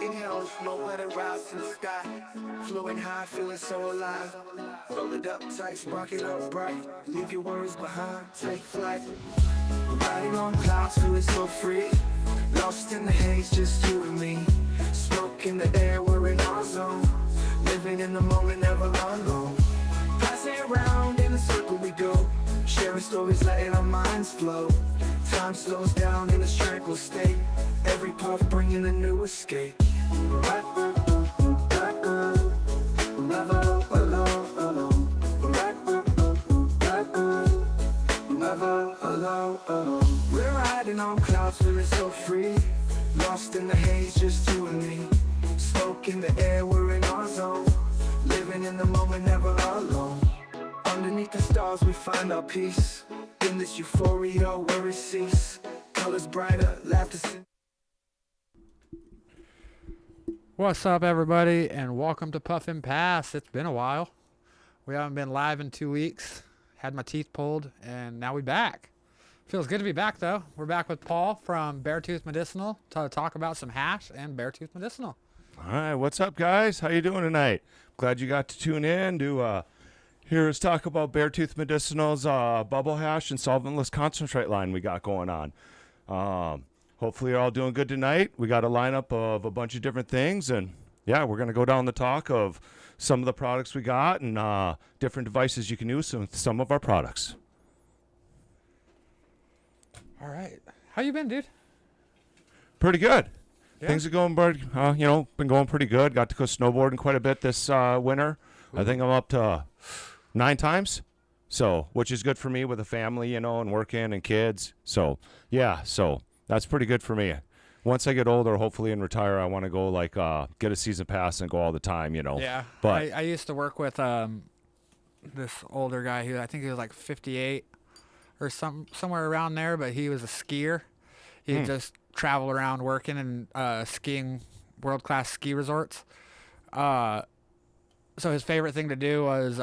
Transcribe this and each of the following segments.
Inhale smoke, let it rise to the sky. Flowing high, feeling so alive. Roll it up tight, spark it up bright. Leave your worries behind, take flight. Riding on clouds, feeling so free. Lost in the haze, just you and me. Smoke in the air, we're in our zone. Living in the moment, never alone. Passing around in a circle we go. Sharing stories, letting our minds flow. Time slows down in a tranquil state. Every puff bringing a new escape. We're riding on clouds, feeling so free. Lost in the haze, just you and me. Smoke in the air, we're in our zone. Living in the moment, never alone. Underneath the stars we find our peace. In this euphoria, worries cease. Colors brighter, laughter sing. What's up, everybody, and welcome to Puffin Pass. It's been a while. We haven't been live in 2 weeks. Had my teeth pulled, and now we back. Feels good to be back, though. We're back with Paul from Beartooth Medicinal to talk about some hash and Beartooth Medicinal. All right, what's up, guys? How you doing tonight? Glad you got to tune in to hear us talk about Beartooth Medicinal's bubble hash and solventless concentrate line we got going on. Hopefully you're all doing good tonight. We got a lineup of a bunch of different things, and yeah, we're going to go down the talk of some of the products we got and different devices you can use with some of our products. All right. How you been, dude? Pretty good. Yeah. Things are going, been going pretty good. Got to go snowboarding quite a bit this winter. Ooh. I think I'm up to 9 times, so which is good for me with a family, and working and kids. So yeah, so that's pretty good for me. Once I get older, hopefully, and retire, I want to go get a season pass and go all the time. Yeah. But I used to work with this older guy who I think he was like 58 or somewhere around there, but he was a skier. He'd just travel around working and skiing world-class ski resorts. So his favorite thing to do was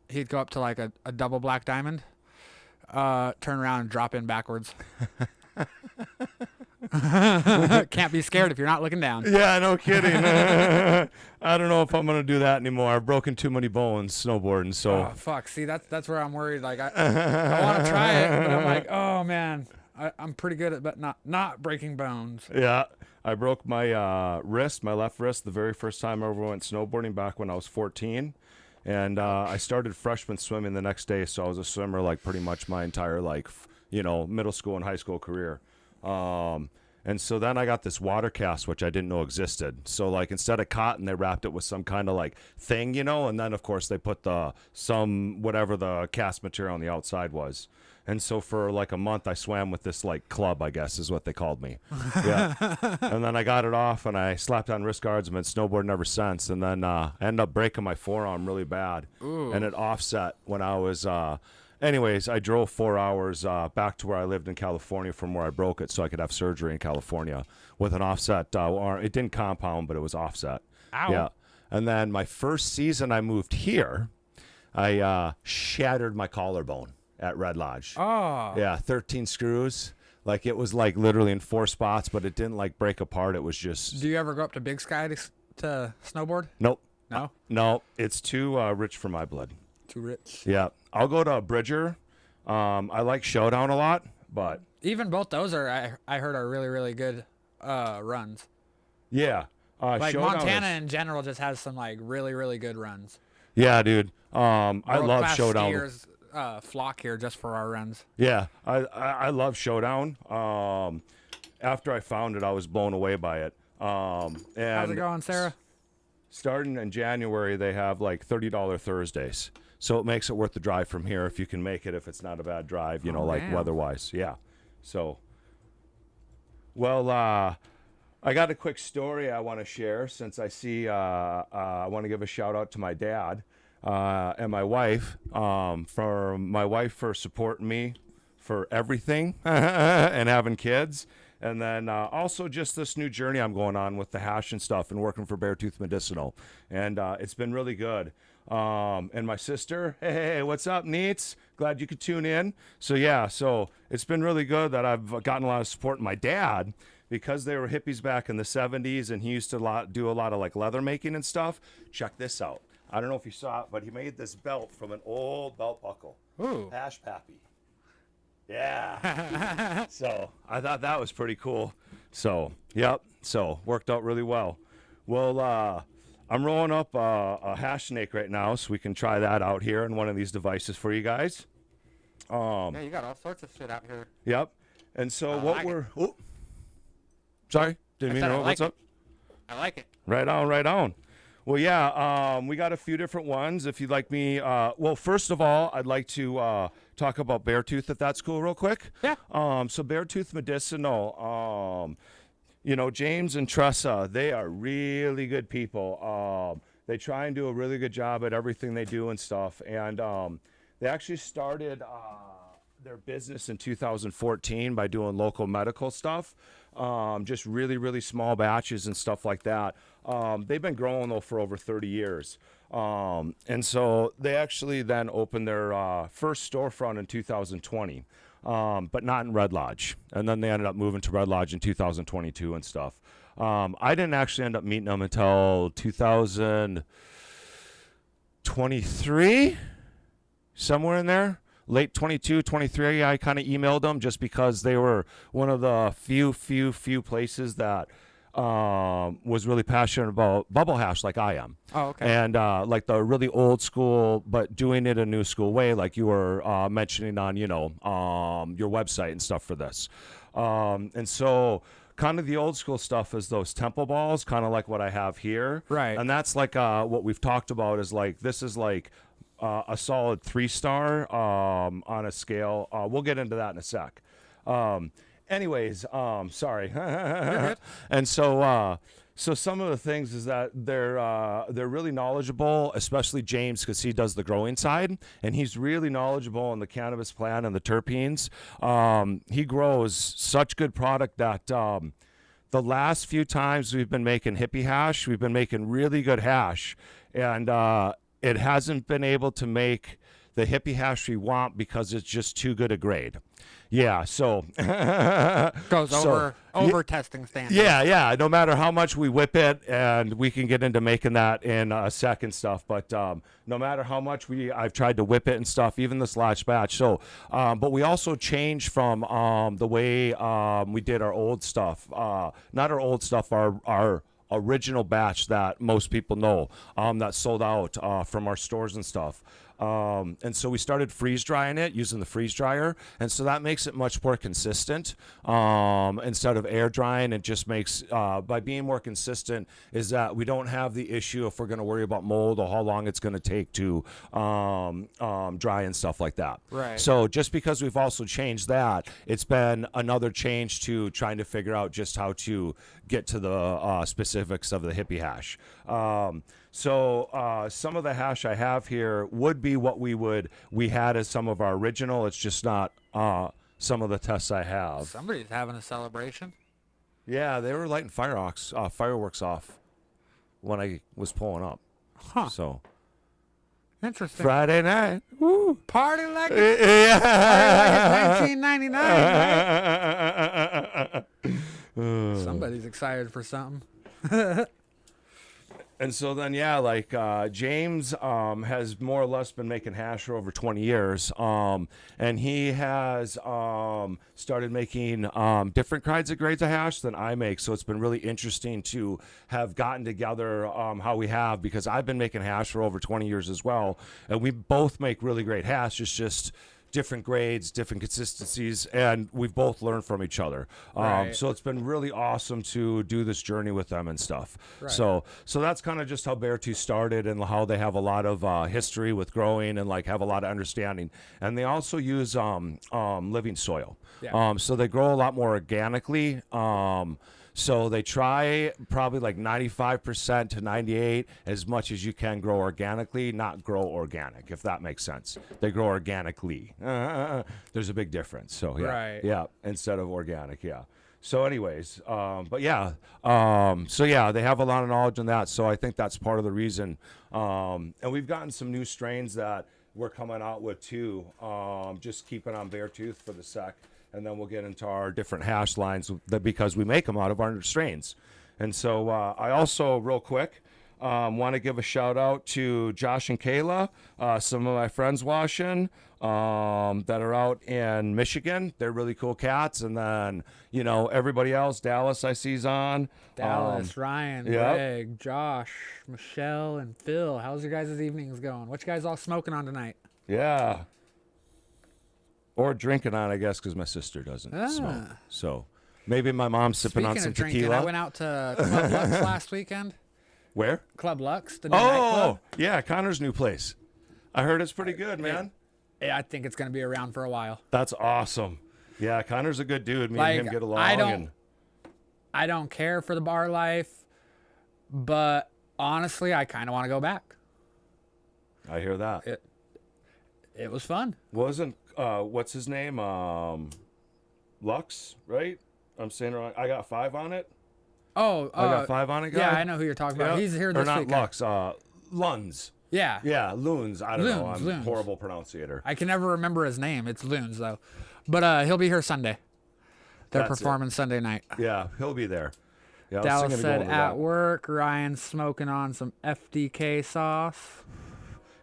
he'd go up to like a double black diamond, turn around and drop in backwards. Can't be scared if you're not looking down. Yeah, no kidding. I don't know if I'm gonna do that anymore. I've broken too many bones snowboarding. So oh, fuck. See, that's where I'm worried. Like I want to try it, but I'm like, oh man, I'm pretty good at but not breaking bones. Yeah, I broke my wrist, my left wrist, the very first time I ever went snowboarding back when I was 14. And I started freshman swimming the next day, so I was a swimmer like pretty much my entire middle school and high school career. And so then I got this water cast, which I didn't know existed. So instead of cotton, they wrapped it with some kind of thing, and then of course they put whatever the cast material on the outside was. And so for a month I swam with this club, I guess is what they called me. Yeah. And then I got it off and I slapped on wrist guards and been snowboarding ever since. And then I ended up breaking my forearm really bad. Ooh. And it offset when I was anyways, I drove 4 hours back to where I lived in California from where I broke it so I could have surgery in California with an offset arm. It didn't compound, but it was offset. Ow. Yeah. And then my first season I moved here, I shattered my collarbone at Red Lodge. Oh. Yeah, 13 screws. It was literally in 4 spots, but it didn't break apart. It was just... Do you ever go up to Big Sky to snowboard? Nope. No? No, it's too rich for my blood. Too rich. Yeah. I'll go to Bridger. I like Showdown a lot, but... Even both those I heard are really, really good runs. Yeah. Montana in general just has some really, really good runs. Yeah, dude. I love Showdown. Skiers, flock here just for our runs. Yeah, I love Showdown. After I found it, I was blown away by it. And how's it going, Sarah? Starting in January, they have $30 Thursdays. So it makes it worth the drive from here if you can make it, if it's not a bad drive, weather-wise. Yeah. So, well, I got a quick story I want to share since I see I want to give a shout-out to my dad and my wife, for supporting me for everything and having kids. And then also just this new journey I'm going on with the hash and stuff and working for Beartooth Medicinal. And it's been really good. And my sister, hey, what's up, Neats? Glad you could tune in. So, yeah, so it's been really good that I've gotten a lot of support. My dad because they were hippies back in the 70s, and he used to do a lot of like leather making and stuff. Check this out. I don't know if you saw it, but he made this belt from an old belt buckle. Ooh. Hash Pappy. Yeah. So I thought that was pretty cool. So, yep. So worked out really well. Well, I'm rolling up a hash snake right now, so we can try that out here in one of these devices for you guys. Yeah, you got all sorts of shit out here. Yep. And so what like it. we're... Oh, sorry. Didn't mean to know. What's up? I like it. Right on, right on. Well, yeah, we got a few different ones. If you'd like me... well, first of all, I'd like to talk about Beartooth, if that's cool, real quick. Yeah. So Beartooth Medicinal... you know, James and Tressa, they are really good people. They try and do a really good job at everything they do and stuff. And they actually started their business in 2014 by doing local medical stuff, just really, really small batches and stuff like that. They've been growing, though, for over 30 years. And so they actually then opened their first storefront in 2020. But not in Red Lodge. And then they ended up moving to Red Lodge in 2022 and stuff. I didn't actually end up meeting them until 2023, somewhere in there. Late 22, 23, I kind of emailed them just because they were one of the few places that was really passionate about bubble hash like I am. Oh, okay. And like the really old school, but doing it a new school way, like you were mentioning on, you know, your website and stuff for this. And so kind of the old school stuff is those temple balls, kind of like what I have here. Right. And that's like what we've talked about is like, this is like a solid 3-star on a scale. We'll get into that in a sec. Anyways, sorry. And so some of the things is that they're really knowledgeable, especially James, because he does the growing side, and he's really knowledgeable on the cannabis plant and the terpenes. He grows such good product that the last few times we've been making hippie hash, we've been making really good hash, and it hasn't been able to make the hippie hash we want because it's just too good a grade. Yeah, so Goes over testing standards. Yeah. No matter how much we whip it, and we can get into making that in a second stuff. But no matter how much I've tried to whip it and stuff, even this last batch. So, but we also changed from the way we did our old stuff. Not our old stuff, our original batch that most people know that sold out from our stores and stuff. And so we started freeze drying it using the freeze dryer, and so that makes it much more consistent instead of air drying. It just makes by being more consistent is that we don't have the issue if we're going to worry about mold or how long it's going to take to dry and stuff like that. Right. So just because we've also changed that, it's been another change to trying to figure out just how to get to the specifics of the hippie hash. So some of the hash I have here would be what we had as some of our original. It's just not some of the tests I have. Somebody's having a celebration. Yeah, they were lighting fireworks off when I was pulling up. Huh. So Interesting. Friday night. Woo. Party like it's 1999, right? Somebody's excited for something. And so then, yeah, like James has more or less been making hash for over 20 years. And he has started making different kinds of grades of hash than I make. So it's been really interesting to have gotten together how we have, because I've been making hash for over 20 years as well. And we both make really great hash. It's just different grades, different consistencies, and we've both learned from each other. Right. So it's been really awesome to do this journey with them and stuff. Right. So that's kind of just how Beartooth started, and how they have a lot of history with growing and like have a lot of understanding. And they also use living soil. Yeah. So they grow a lot more organically. So they try probably like 95% to 98% as much as you can grow organically, not grow organic, if that makes sense. They grow organically. There's a big difference. So yeah, Right. yeah, instead of organic, yeah. So anyways, but yeah, so yeah, they have a lot of knowledge on that. So I think that's part of the reason. And we've gotten some new strains that we're coming out with too. Just keeping on Beartooth for the sec. and then we'll get into our different hash lines because we make them out of our strains. And so I also, real quick, want to give a shout out to Josh and Kayla, some of my friends washing that are out in Michigan. They're really cool cats. And then, everybody else, Dallas I see's on. Dallas, Ryan, yep. Greg, Josh, Michelle, and Phil. How's your guys' evenings going? What you guys all smoking on tonight? Yeah. Or drinking on, I guess, because my sister doesn't smoke. So maybe my mom's sipping on some drinking, tequila. I went out to Club Lux last weekend. Where? Club Lux, the new nightclub. Yeah, Connor's new place. I heard it's pretty good, man. Yeah, I think it's going to be around for a while. That's awesome. Yeah, Connor's a good dude. Me and him get along. I don't care for the bar life, but honestly, I kind of want to go back. I hear that. It was fun. Wasn't what's his name? Lux, right? I'm saying it wrong. I got 5 on it. Oh, I got 5 on it, guy. Yeah, I know who you're talking about. Yep. He's here this or not weekend. Lux, Lunds. Yeah. Yeah, Loons. I don't know. I'm Loons. a horrible pronunciator. I can never remember his name. It's Loons, though. But he'll be here Sunday. They're That's performing Sunday night. Yeah, he'll be there. Yeah, I was Dallas thinking of said going to at that. work, Ryan's smoking on some FDK sauce.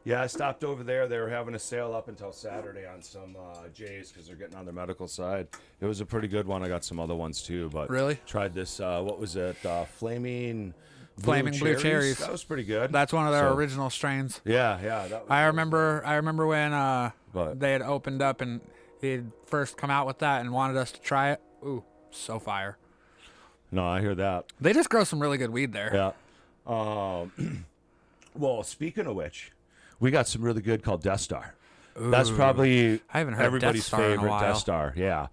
Yeah, I stopped over there. They were having a sale up until Saturday on some J's because they're getting on their medical side. It was a pretty good one. I got some other ones too, but Really? tried this. What was it? Flaming Blue Cherries. That was pretty good. That's one of their original strains. Yeah. That was I remember when But- they had opened up and he'd first come out with that and wanted us to try it. Ooh, so fire. No, I hear that. They just grow some really good weed there. Yeah. Well, speaking of which, we got some really good called Death Star. That's probably I haven't heard everybody's Death Star in a favorite while. Death Star. Yeah.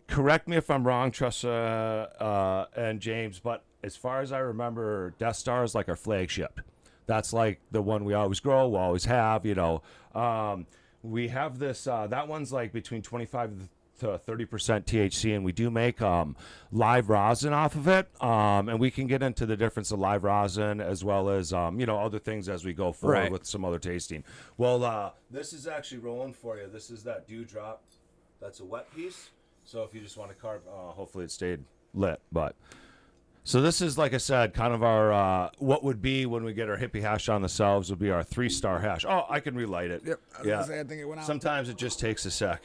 Correct me if I'm wrong, Tressa and James, but as far as I remember, Death Star is like our flagship. That's like the one we always grow, we always have. We have this. That one's like between 25 to 30% THC, and we do make live rosin off of it. And we can get into the difference of live rosin as well as other things as we go forward Right. with some other tasting. Well, this is actually rolling for you. This is that dewdrop. That's a wet piece. So if you just want to carve, hopefully it stayed lit. But so this is, like I said, kind of our what would be when we get our hippie hash on the shelves would be our 3-star hash. Oh, I can relight it. Yep. I was gonna say, I think it went out. Sometimes it just takes a sec.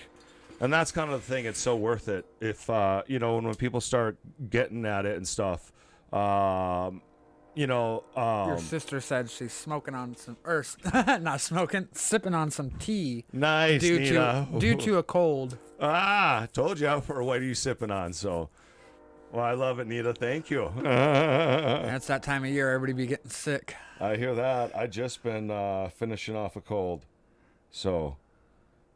And that's kind of the thing. It's so worth it if, when people start getting at it and stuff, Your sister said she's smoking on some, or not smoking, sipping on some tea. Nice, Nina. Due to a cold. Told you what are you sipping on, so. Well, I love it, Nita. Thank you. That's that time of year everybody be getting sick. I hear that. I just been finishing off a cold, so,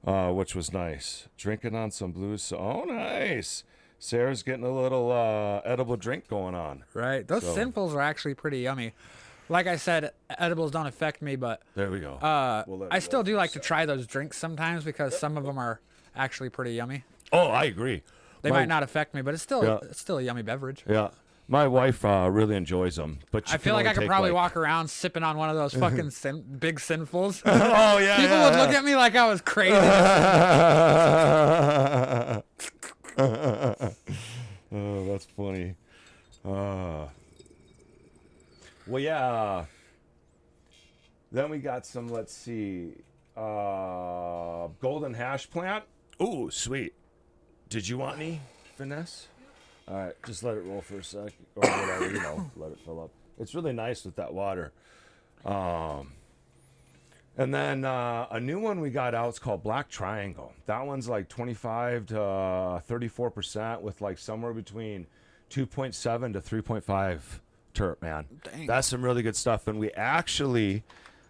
which was nice. Drinking on some blues. Oh, nice. Sarah's getting a little edible drink going on. Right. Those So- sinfuls are actually pretty yummy. Like I said, edibles don't affect me, but There we go. We'll let I it still roll do for a like to sec. try those drinks sometimes because some of them are actually pretty yummy. Oh, I agree. They might not affect me, but it's still Yeah. it's still a yummy beverage. Yeah. My wife really enjoys them, but she I feel can like I only could take, probably like- walk around sipping on one of those fucking big sinfuls. Oh yeah. People would look at me like I was crazy. Oh, that's funny. Well, yeah. Then we got some. Let's see. Golden hash plant. Ooh, sweet. Did you want any finesse? All right, just let it roll for a sec, or whatever. Let it fill up. It's really nice with that water. And then a new one we got out is called Black Triangle. That one's like 25 to 34% with like somewhere between 2.7 to 3.5 terp, man. Dang. That's some really good stuff. And we actually,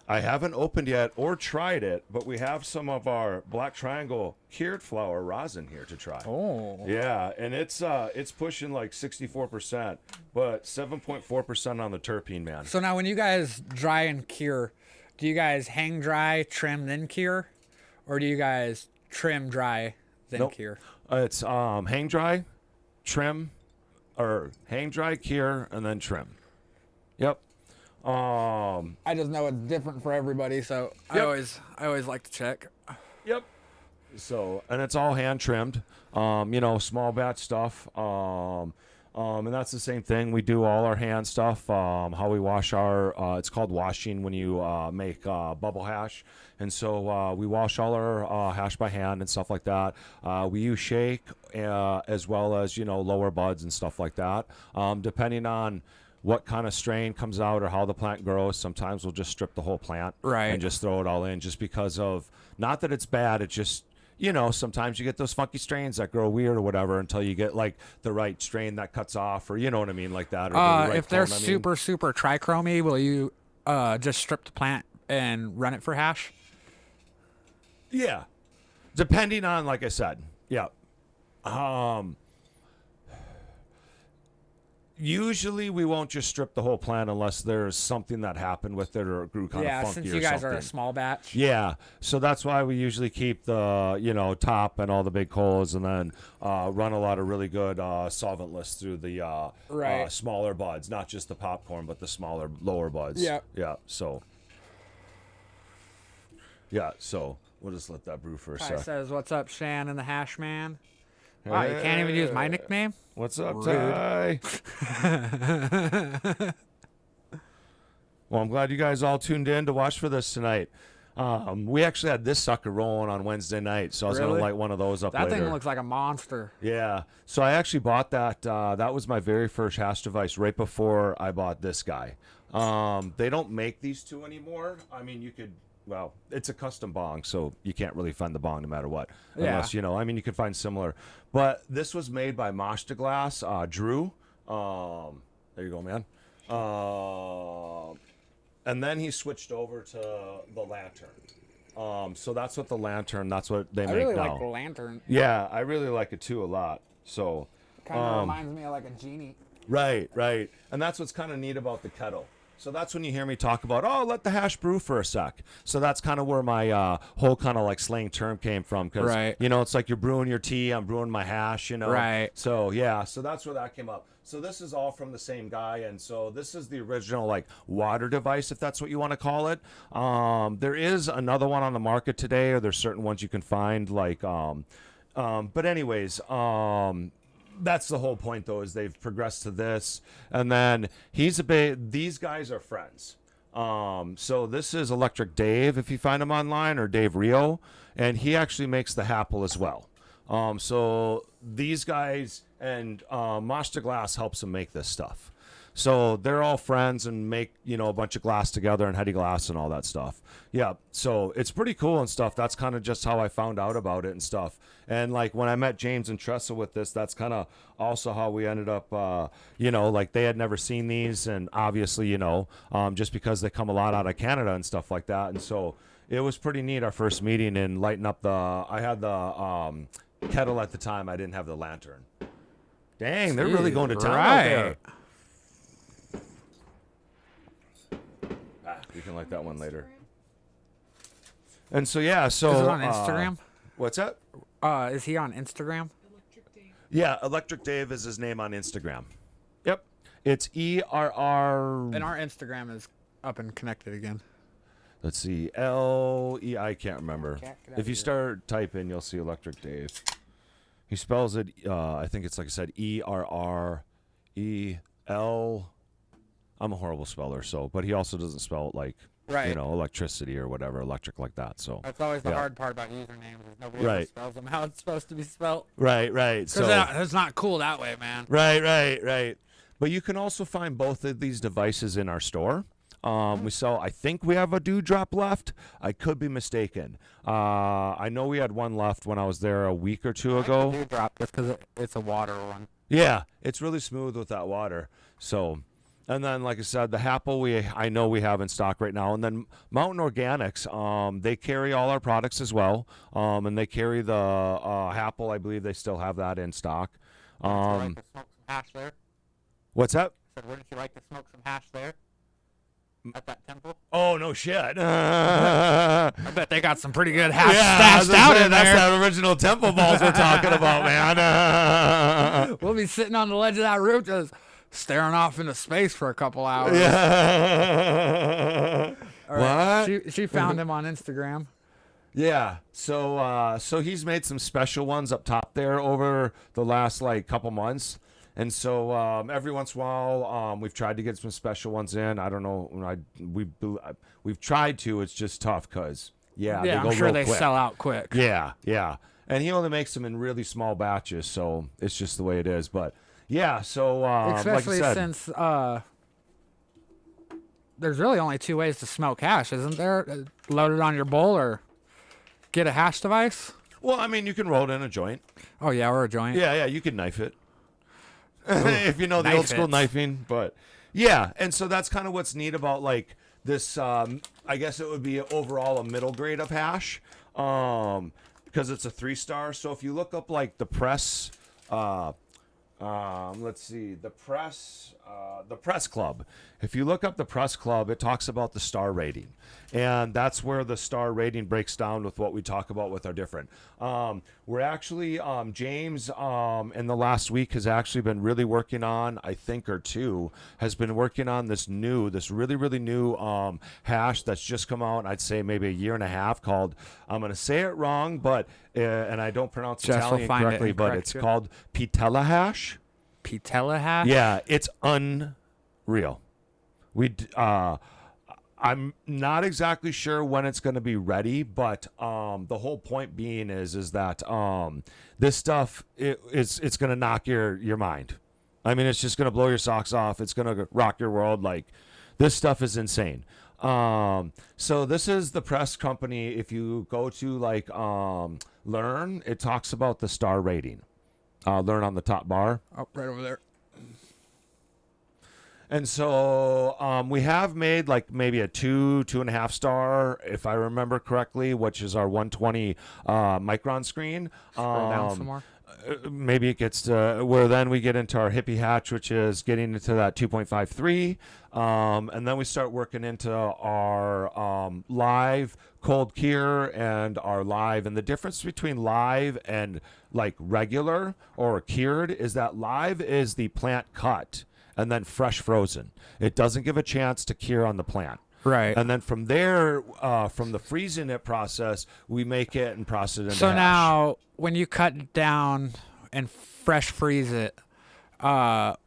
I haven't opened yet or tried it, but we have some of our Black Triangle cured flower rosin here to try. Oh. Yeah, and it's pushing like 64%, but 7.4% on the terpene, man. So now when you guys dry and cure, do you guys hang dry, trim, then cure? Or do you guys trim dry, then Nope. cure? It's hang dry, trim, or hang dry, cure, and then trim. Yep. I just know it's different for everybody, so Yep. I always like to check. Yep. So, and it's all hand trimmed, small batch stuff. And that's the same thing. We do all our hand stuff. How we wash it's called washing when you make bubble hash. And so we wash all our hash by hand and stuff like that. We use shake as well as, lower buds and stuff like that. Depending on what kind of strain comes out or how the plant grows, sometimes we'll just strip the whole plant and just throw it all in just because of, not that it's bad, it's just, sometimes you get those funky strains that grow weird or whatever until you get like the right strain that cuts off or you know what I mean, like that. Or the right if they're clone, super trichromy, will you just strip the plant and run it for hash? Yeah. Depending on, like I said. Yeah. Usually we won't just strip the whole plant unless there's something that happened with it or it grew kind of funky or something. Yeah, since you guys are a small batch. Yeah, so that's why we usually keep the, top and all the big coals and then run a lot of really good solventless through the smaller buds, not just the popcorn, but the smaller, lower buds. Yeah. Yeah, so we'll just let that brew for a Ty sec. says, "What's up, Shann and the Hash Man?" Wow, you can't even use my nickname? What's up, Rude. Ty? Well, I'm glad you guys all tuned in to watch for this tonight. We actually had this sucker rolling on Wednesday night, so I was going to light one of those up later. That thing looks like a monster. Yeah. So I actually bought that. That was my very first hash device right before I bought this guy. They don't make these two anymore. I mean, you could... Well, it's a custom bong, so you can't really find the bong no matter what. Unless, you can find similar. But this was made by Mazda Glass, Drew. There you go, man. And then he switched over to the Lantern. So that's what that's what they make now. I really like the Lantern. Yeah, I really like it too a lot. So kind of reminds me of like a genie. Right. And that's what's kind of neat about the kettle. So that's when you hear me talk about, let the hash brew for a sec. So that's kind of where my whole kind of like slang term came from. Because, it's like you're brewing your tea, I'm brewing my hash, Right. So, yeah, so that's where that came up. So this is all from the same guy. And so this is the original like water device, if that's what you want to call it. There is another one on the market today, or there's certain ones you can find like, but anyways, that's the whole point, though, is they've progressed to this. And then these guys are friends. So this is Electric Dave, if you find him online, or Dave Rio. And he actually makes the Happle as well. So these guys and Mazda Glass helps him make this stuff. So they're all friends and make, a bunch of glass together and heady glass and all that stuff. Yeah, so it's pretty cool and stuff. That's kind of just how I found out about it and stuff. And like when I met James and Tressa with this, that's kind of also how we ended up, like they had never seen these. And obviously, just because they come a lot out of Canada and stuff like that. And so it was pretty neat, our first meeting, and lighting up I had the kettle at the time. I didn't have the Lantern. Dang, they're really going to town out there. You can like that one later. And so, yeah, so... Is it on Instagram? What's that? Is he on Instagram? Yeah, Electric Dave is his name on Instagram. Yep. It's ERR... And our Instagram is up and connected again. Let's see. LE... I can't remember. If you start typing, you'll see Electric Dave. He spells it, I think it's like I said, ERREL... I'm a horrible speller, but he also doesn't spell it like, electricity or whatever, electric like that. So that's always the hard part about usernames. Is nobody ever spells them how it's supposed to be spelled. Right. So it's not cool that way, man. Right. But you can also find both of these devices in our store. We sell, I think we have a dewdrop left. I could be mistaken. I know we had one left when I was there a week or two ago. Like dewdrop just because it's a water one. Yeah, it's really smooth with that water. So... And then, like I said, the Happle I know we have in stock right now. And then Mountain Organics, they carry all our products as well. And they carry the Happle. I believe they still have that in stock. Would you like to smoke some hash there? What's that? I said, wouldn't you like to smoke some hash there? At that temple? Oh, no shit. I bet they got some pretty good hash stashed out in there. That's that original temple balls we're talking about, man. We'll be sitting on the ledge of that roof just staring off into space for a couple hours. Yeah. Right. What? She found him on Instagram. Yeah. So he's made some special ones up top there over the last like couple months. And so every once in a while, we've tried to get some special ones in. I don't know. We've tried to. It's just tough because Yeah, they go I'm sure real they quick. sell out quick. Yeah, yeah. And he only makes them in really small batches, so it's just the way it is. But yeah, so like I Especially said, since there's really only two ways to smoke hash, isn't there? Load it on your bowl or get a hash device. well, I mean, you can roll it in a joint. Oh yeah, or a joint. Yeah, you can knife it. If you know the knife old school it. knifing, but yeah, and so that's kind of what's neat about like this. I guess it would be overall a middle grade of hash, because it's a 3-star. So if you look up like the press, let's see, the press club. If you look up the press club, it talks about the star rating, and that's where the star rating breaks down with what we talk about with our different. We're actually James in the last week has actually been really working on, I think, or two, has been working on this really new hash that's just come out. I'd say maybe a year and a half, called, I'm gonna say it wrong, but and I don't pronounce Jess will Italian find it correctly, and but correct it's you. called Pitella hash. Pitella hash. Yeah, it's unreal. I'm not exactly sure when it's going to be ready, but the whole point being is that this stuff it's going to knock your mind. I mean, it's just going to blow your socks off. It's going to rock your world. Like, this stuff is insane. So this is the press company. If you go to like Learn, it talks about the star rating. Learn on the top bar. Oh, right over there. And so we have made like maybe a 2.5 star, if I remember correctly, which is our 120 micron screen. Scroll down some more. Maybe it gets to where then we get into our hippie hatch, which is getting into that 2.53. And then we start working into our live cold cure and our live. And the difference between live and like regular or cured is that live is the plant cut and then fresh frozen. It doesn't give a chance to cure on the plant. Right. And then from there, from the freezing it process, we make it and process it into So hash. now, when you cut it down and fresh freeze it, what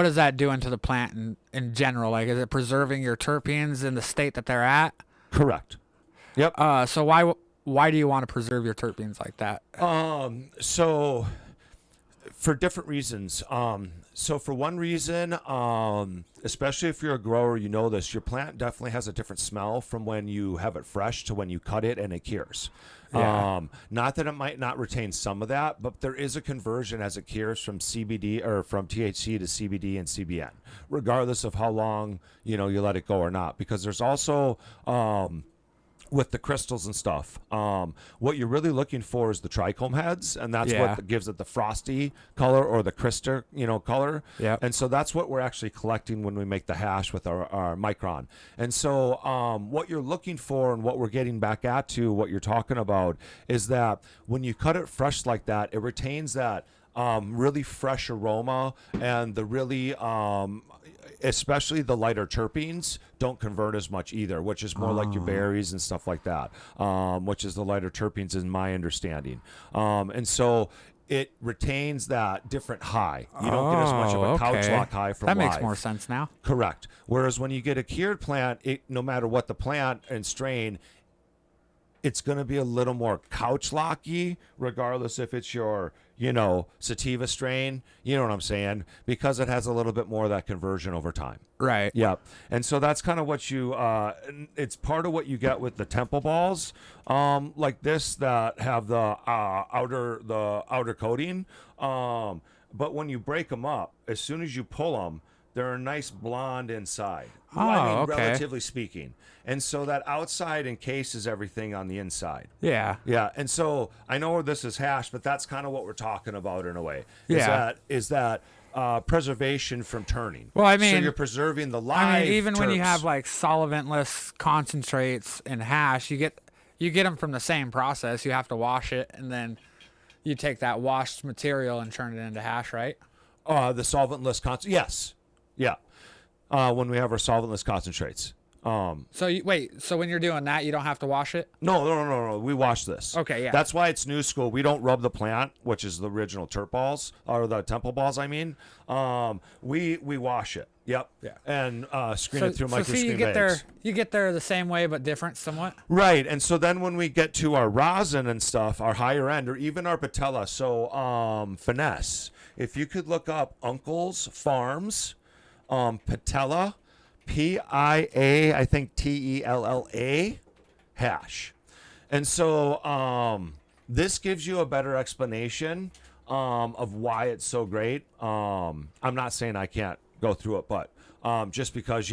is that doing to the plant in general? Like, is it preserving your terpenes in the state that they're at? Correct. Yep. So why do you want to preserve your terpenes like that? So for different reasons. So for one reason, especially if you're a grower, you know this, your plant definitely has a different smell from when you have it fresh to when you cut it and it cures. Yeah. Not that it might not retain some of that, but there is a conversion as it cures from CBD or from THC to CBD and CBN, regardless of how long, you let it go or not, because there's also, with the crystals and stuff, what you're really looking for is the trichome heads, and that's Yeah. what gives it the frosty color or the crystal, color. Yep. And so that's what we're actually collecting when we make the hash with our micron. And so what you're looking for and what we're getting back at to what you're talking about is that when you cut it fresh like that, it retains that really fresh aroma, and the really especially the lighter terpenes don't convert as much either, which is more like your berries and stuff like that, which is the lighter terpenes in my understanding. And so it retains that different high. You don't get as much of a couch okay. lock high from That makes live. more sense now. Correct. Whereas when you get a cured plant, no matter what the plant and strain, it's going to be a little more couch locky, regardless if it's your, sativa strain, you know what I'm saying? Because it has a little bit more of that conversion over time. Right. Yep. And so that's kind of what it's part of what you get with the temple balls, like this, that have the outer coating. But when you break them up, as soon as you pull them, they're a nice blonde inside. Okay. Relatively speaking. And so that outside encases everything on the inside. Yeah. Yeah, and so I know where this is hashed, but that's kind of what we're talking about in a way. Yeah. Is that preservation from turning? Well, I so mean, you're preserving the live. even when you terps. have like solventless concentrates in hash, you get them from the same process. You have to wash it, and then you take that washed material and turn it into hash, right? The solventless yes, yeah. When we have our solventless concentrates. So wait, so when you're doing that, you don't have to wash it? No. We wash this. Okay, yeah. That's why it's new school. We don't rub the plant, which is the original turp balls or the temple balls. I mean, we wash it. Yep. Yeah. And screen it through so microscreen see, bags. you get there the same way but different somewhat. Right. And so then when we get to our rosin and stuff, our higher end, or even our patella, so finesse. If you could look up Uncle's Farms, patella. PIA, I think TELLA hash. And so this gives you a better explanation of why it's so great. I'm not saying I can't go through it, but just because,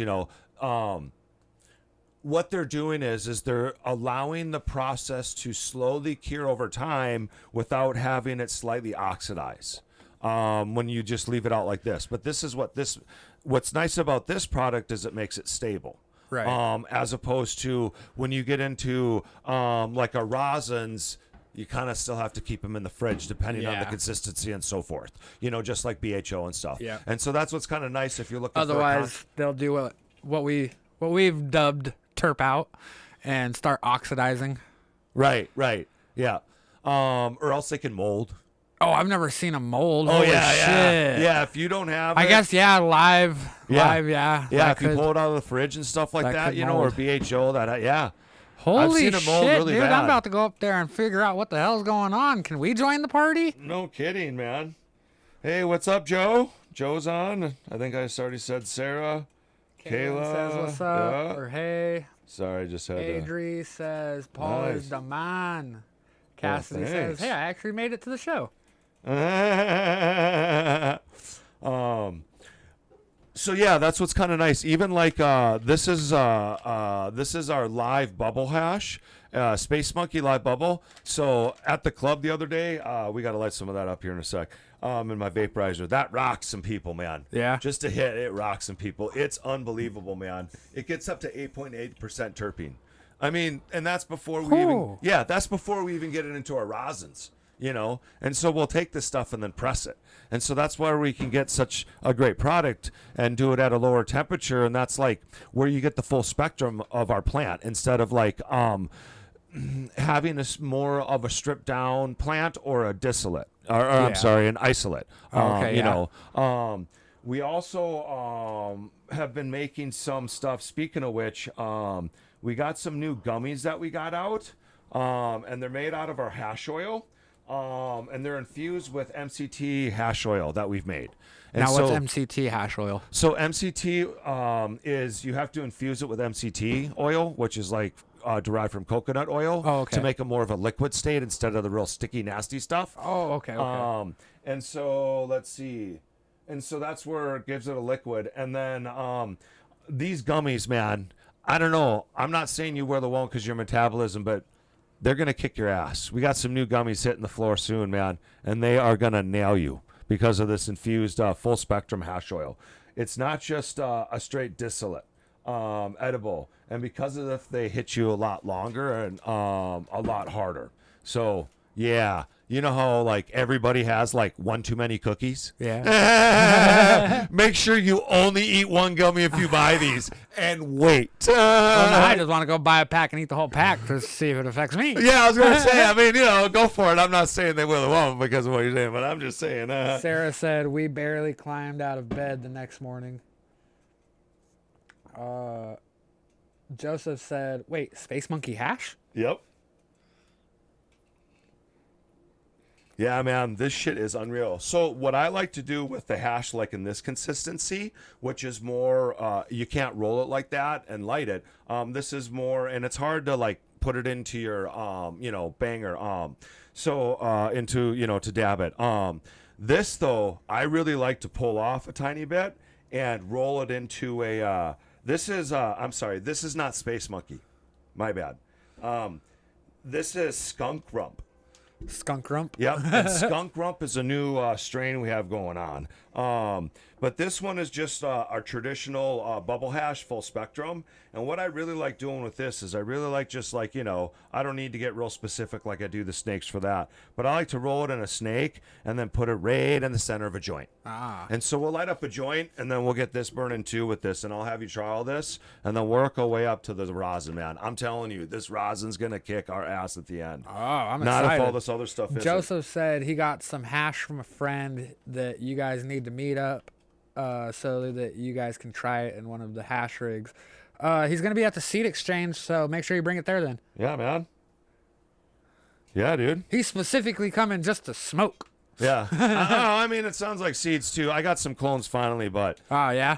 what they're doing is they're allowing the process to slowly cure over time without having it slightly oxidize when you just leave it out like this. But this is what's nice about this product is it makes it stable. Right. As opposed to when you get into like our rosins, you kind of still have to keep them in the fridge depending on the Yeah. consistency and so forth. Just like BHO and stuff. Yeah. And so that's what's kind of nice if you're looking Otherwise, they'll do what we've dubbed turp out and start oxidizing. Right. Yeah. Or else they can mold. Oh, I've never seen a mold. Oh, Holy yeah. shit. Yeah, if you don't have I it, guess live, Yeah. yeah. Yeah, that if you could- pull it out of the fridge and stuff like that that, could or mold. BHO, yeah. Holy seen it mold shit, really dude! bad. I'm about to go up there and figure out what the hell's going on. Can we join the party? No kidding, man. Hey, what's up, Joe? Joe's on. I think I already said Sarah. Caitlin Kayla. says what's up, Yeah. or hey. Sorry, I just had to. Adri says Paul Nice. is the man. Cassidy says, thanks. hey, I actually made it to the show. So yeah, that's what's kind of nice. Even like this is our live bubble hash, Space Monkey live bubble. So at the club the other day, we got to light some of that up here in a sec. In my vaporizer, that rocks some people, man. Yeah. Just a hit, it rocks some people. It's unbelievable, man. It gets up to 8.8% terpene. I mean, and that's before we Oh. that's before we even get it into our rosins. And so we'll take this stuff and then press it. And so that's why we can get such a great product and do it at a lower temperature. And that's like where you get the full spectrum of our plant instead of like having more of a stripped down plant or a distillate or I'm sorry, an isolate. Okay, We also have been making some stuff. Speaking of which, we got some new gummies that we got out, and they're made out of our hash oil. And they're infused with MCT hash oil that we've made. And Now, so, what's MCT hash oil? So MCT is you have to infuse it with MCT oil, which is like derived from coconut oil, Oh, okay. to make it more of a liquid state instead of the real sticky, nasty stuff. Oh, okay. And so let's see. And so that's where it gives it a liquid. And then these gummies, man, I don't know. I'm not saying you wear the one because your metabolism, but they're going to kick your ass. We got some new gummies hitting the floor soon, man, and they are going to nail you because of this infused full spectrum hash oil. It's not just a straight distillate edible, and because of this, they hit you a lot longer and a lot harder. So, yeah. You know how like everybody has like one too many cookies? Yeah. Make sure you only eat one gummy if you buy these and wait. Well, no, I just want to go buy a pack and eat the whole pack to see if it affects me. Yeah, I was going to say, I mean, go for it. I'm not saying they will or won't because of what you're saying, but I'm just saying. Sarah said, we barely climbed out of bed the next morning. Joseph said, wait, Space Monkey hash? Yep. Yeah, man, this shit is unreal. So what I like to do with the hash, like in this consistency, which is more, you can't roll it like that and light it. This is more, and it's hard to like put it into your, banger. To dab it. This though, I really like to pull off a tiny bit and roll it into a. This is not Space Monkey, my bad. This is skunk rump. Skunk rump. Yep, and skunk rump is a new strain we have going on. But this one is just our traditional bubble hash full spectrum. And what I really like doing with this is I really like just like, you know, I don't need to get real specific like I do the snakes for that. But I like to roll it in a snake and then put it right in the center of a joint. And so we'll light up a joint and then we'll get this burning too with this. And I'll have you try all this and then work our way up to the rosin, man. I'm telling you, this rosin's going to kick our ass at the end. Oh, I'm Not excited. if all this other stuff is. Joseph said he got some hash from a friend that you guys need to meet up so that you guys can try it in one of the hash rigs. He's going to be at the seed exchange, so make sure you bring it there then. Yeah, man. Yeah, dude. He's specifically coming just to smoke. Yeah. I mean, it sounds like seeds too. I got some clones finally, but Oh, yeah?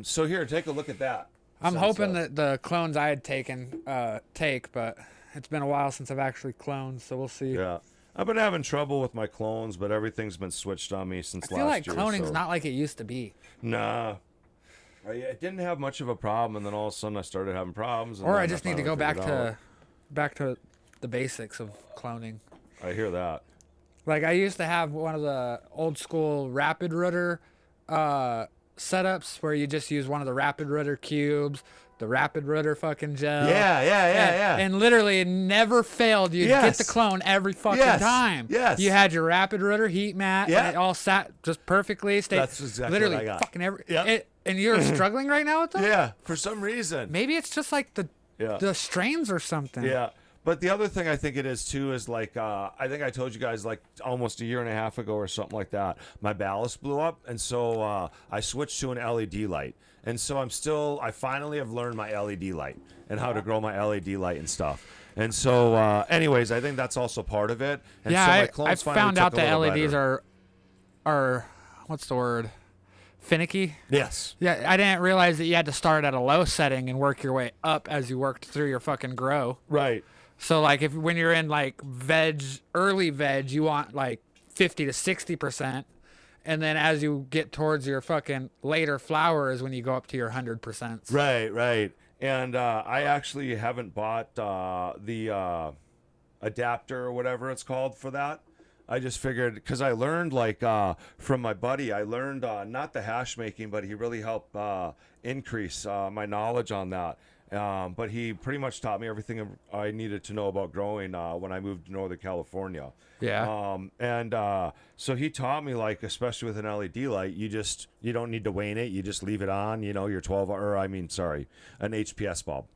so here, take a look at that. I'm hoping that the clones I had taken take, but it's been a while since I've actually cloned, so we'll see. Yeah. I've been having trouble with my clones, but everything's been switched on me since I feel like last year. cloning's so. not like it used to be. Nah. I didn't have much of a problem, and then all of a sudden I started having problems. And Or then I just need to finally go figured back to the basics of cloning. out. I hear that. Like I used to have one of the old school rapid rooter setups where you just use one of the rapid rooter cubes, the rapid rooter fucking gel. Yeah. And literally it never failed. You'd get the clone every fucking time. Yes. You had your rapid rooter heat mat Yeah. and it all sat just perfectly. That's exactly literally what I got. fucking every Yep. and you're struggling right now with them? Yeah, for some reason. Maybe it's just like Yeah. the strains or something. Yeah. But the other thing I think it is too is like I think I told you guys like almost a year and a half ago or something like that. My ballast blew up, and so I switched to an LED light. And so I finally have learned my LED light and how to grow my LED light and stuff. And so, anyways, I think that's also part of it. And Yeah, so my I clones finally found took out a that little LEDs better. are what's the word? Finicky. Yes. Yeah, I didn't realize that you had to start at a low setting and work your way up as you worked through your fucking grow. Right. So like when you're in like early veg, you want like 50 to 60%. And then as you get towards your fucking later flower is when you go up to your 100%. Right. And I actually haven't bought the adapter or whatever it's called for that. I just figured because I learned like from my buddy, I learned not the hash making, but he really helped increase my knowledge on that. But he pretty much taught me everything I needed to know about growing when I moved to Northern California. Yeah. So he taught me like, especially with an LED light, you don't need to wane it. You just leave it on, your an HPS bulb.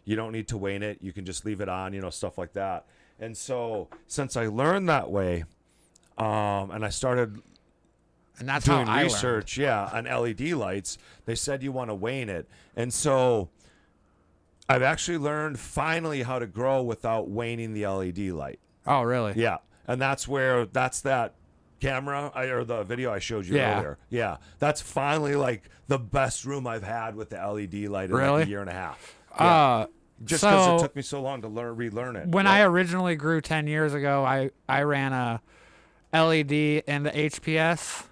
You don't need to wane it. You can just leave it on, stuff like that. And so since I learned that way, and I started And that's doing how I research, on LED lights, they said you want to wane it. And so I've actually learned finally how to grow without waning the LED light. Oh, really? Yeah. And that's that camera or the video I showed you earlier. Yeah. That's finally like the best room I've had with the LED light in like a year and a half. Yeah. Just because it took me so long to relearn it. When I originally grew 10 years ago, I ran a LED and the HPS.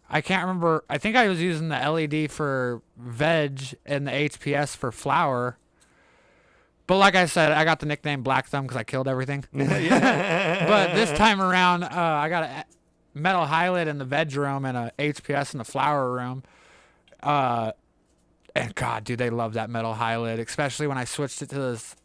I can't remember. I think I was using the LED for veg and the HPS for flower. But like I said, I got the nickname Black Thumb because I killed everything. But this time around, I got a metal highlight in the veg room and a HPS in the flower room. And God, dude, they love that metal highlight, especially when I switched it to this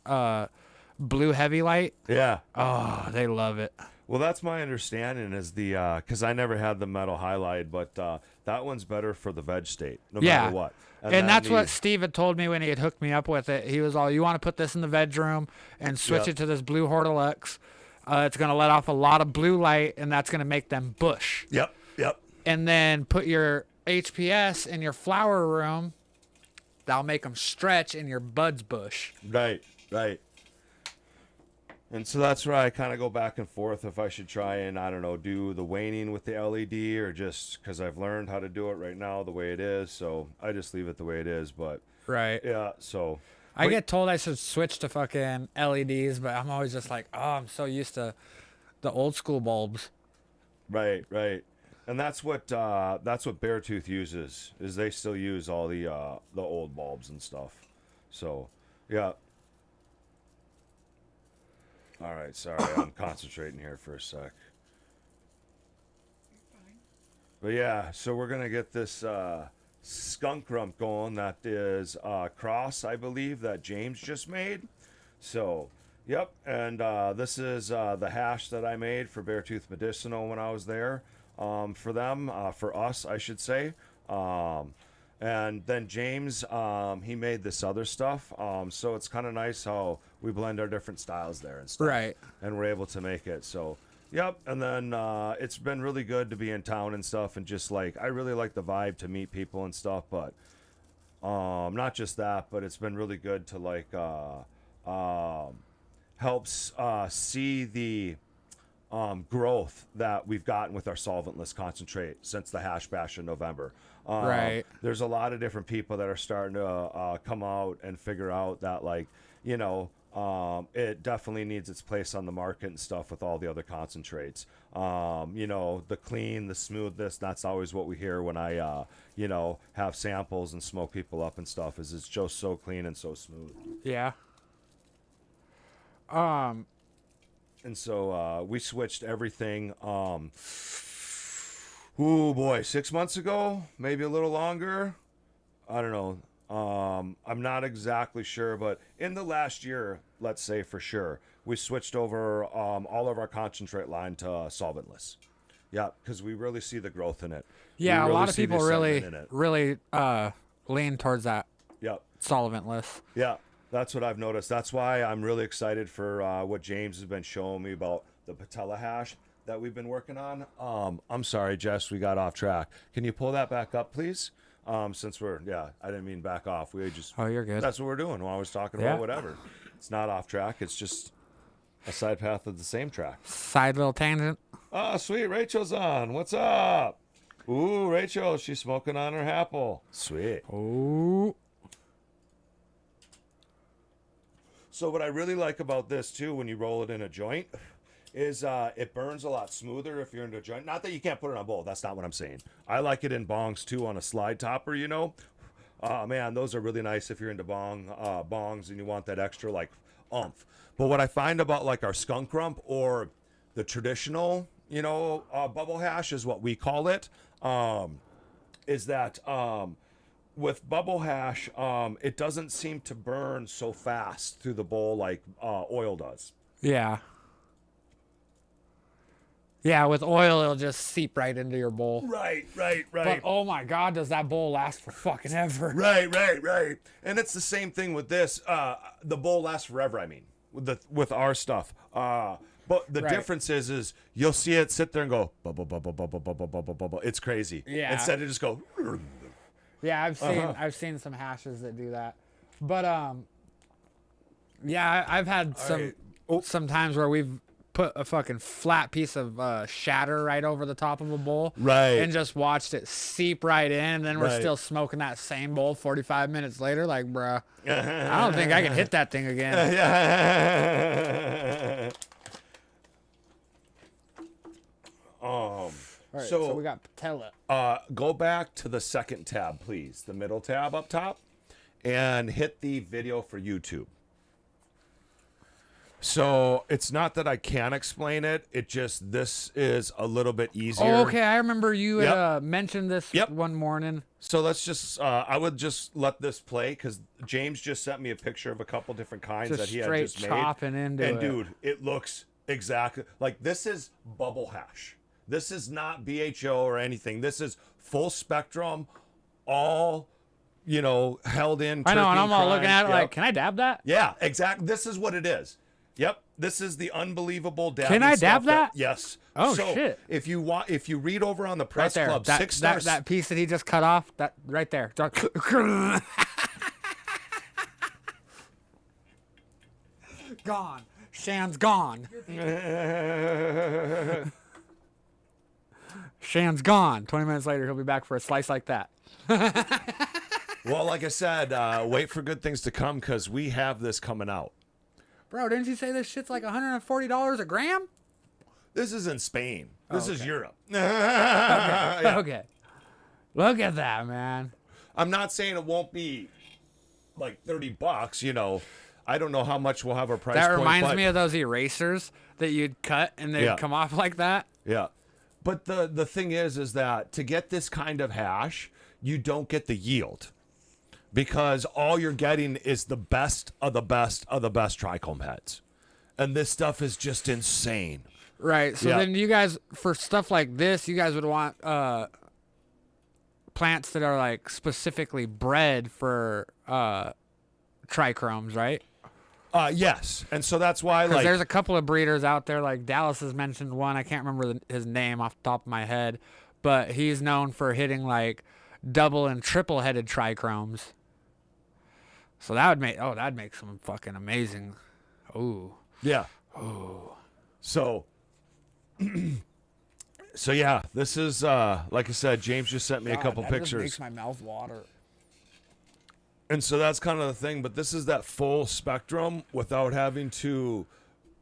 blue heavy light. Yeah. Oh, they love it. Well, that's my understanding is because I never had the metal highlight, but that one's better for the veg state, no matter what. And that's what Steve had told me when he had hooked me up with it. He was all, you want to put this in the veg room and switch it to this blue Hortilux. It's going to let off a lot of blue light, and that's going to make them bush. Yep. And then put your HPS in your flower room. That'll make them stretch and your buds bush. Right. And so that's where I kind of go back and forth if I should try and, I don't know, do the waning with the LED or just because I've learned how to do it right now the way it is. So I just leave it the way it is. But Right. yeah, so. I get told I should switch to fucking LEDs, but I'm always just like, oh, I'm so used to the old school bulbs. Right. And that's what Beartooth uses, is they still use all the old bulbs and stuff. So, yeah. All right, sorry, I'm concentrating here for a sec. But yeah, so we're gonna get this skunk rump going. That is cross, I believe, that James just made. So, yep, and this is the hash that I made for Beartooth Medicinal when I was there. For them, for us, I should say. And then James, he made this other stuff. So it's kind of nice how we blend our different styles there and stuff. Right. And we're able to make it. So, yep. And then it's been really good to be in town and stuff. And just like, I really like the vibe to meet people and stuff. But not just that, but it's been really good to like helps see the growth that we've gotten with our solventless concentrate since the hash bash in November. Right. There's a lot of different people that are starting to come out and figure out that, like, you know, it definitely needs its place on the market and stuff with all the other concentrates. You know, the clean, the smoothness, that's always what we hear when I, you know, have samples and smoke people up and stuff, is it's just so clean and so smooth. Yeah. And so we switched everything. Oh boy, 6 months ago, maybe a little longer. I don't know. I'm not exactly sure, but in the last year, let's say for sure, we switched over all of our concentrate line to solventless. Yeah, because we really see the growth in it. Yeah, We a lot really of see the people excitement really, in it. really lean towards that Yep. solventless. Yeah, that's what I've noticed. That's why I'm really excited for what James has been showing me about the patella hash that we've been working on. I'm sorry, Jess, we got off track. Can you pull that back up, please? Since we're, I didn't mean back off. We just, Oh, you're good. that's what we're doing while I was talking Yeah. about whatever. It's not off track. It's just a side path of the same track. Side little tangent. Oh, sweet. Rachel's on. What's up? Ooh, Rachel, she's smoking on her apple. Sweet. Oh. So what I really like about this too, when you roll it in a joint, is it burns a lot smoother if you're into a joint. Not that you can't put it on bowl. That's not what I'm saying. I like it in bongs too on a slide topper, you know. Man, those are really nice if you're into bongs and you want that extra like oomph. But what I find about like our skunk rump or the traditional, you know, bubble hash is what we call it, is that with bubble hash, it doesn't seem to burn so fast through the bowl like oil does. Yeah. Yeah, with oil, it'll just seep right into your bowl. Right. But oh my God, does that bowl last for fucking ever? Right. And it's the same thing with this. The bowl lasts forever, I mean, with our stuff. But the Right. difference is you'll see it sit there and go bubble, bubble, bubble, bubble, bubble, bubble. It's crazy. Yeah. Instead of just go. Yeah, I've seen some hashes that do that. But yeah, I've had some times where we've put a fucking flat piece of shatter right over the top of a bowl, Right. and just watched it seep right in, and then we're Right. still smoking that same bowl 45 minutes later. Like, bruh, I don't think I can hit that thing again. All right, So we got patella. go back to the second tab, please. The middle tab up top, and hit the video for YouTube. So it's not that I can't explain it. It just, this is a little bit easier. Oh, okay, I remember you Yep. had mentioned this Yep. one morning. So let's just, I would just let this play because James just sent me a picture of a couple different kinds Just that he had straight just made. chopping into and it. dude, it looks exactly like this is bubble hash. This is not BHO or anything. This is full spectrum, all, you know, held in. I know, and terpene I'm all looking crime. at it Yep. like, can I dab that? Yeah, exactly. This is what it is. Yep. This is the unbelievable dab. Can I dab that? Yes. Oh, so shit. If you read over on the Right press there. club, That, 6 that, stars. that piece that he just cut off, that right there. Gone. Shann's gone. Shann's gone. 20 minutes later, he'll be back for a slice like that. Well, like I said, wait for good things to come because we have this coming out. Bro, didn't you say this shit's like $140 a gram? This is in Spain. This is Europe. Okay. Look at that, man. I'm not saying it won't be like $30, you know. I don't know how much we'll have our price That point. reminds me of those erasers that you'd cut and they'd Yeah. come off like that. Yeah. But the thing is that to get this kind of hash, you don't get the yield. Because all you're getting is the best of the best of the best trichome heads. And this stuff is just insane. Right. So Yeah. then you guys, for stuff like this, you guys would want plants that are like specifically bred for trichromes, right? Yes. And so that's why, Because like, there's a couple of breeders out there, like Dallas has mentioned one. I can't remember his name off the top of my head, but he's known for hitting like double and triple headed trichromes. So that'd make some fucking amazing. Ooh. yeah. So, so yeah, this is, like I said, James just sent me a couple pictures. Makes my mouth water. And so that's kind of the thing, but this is that full spectrum without having to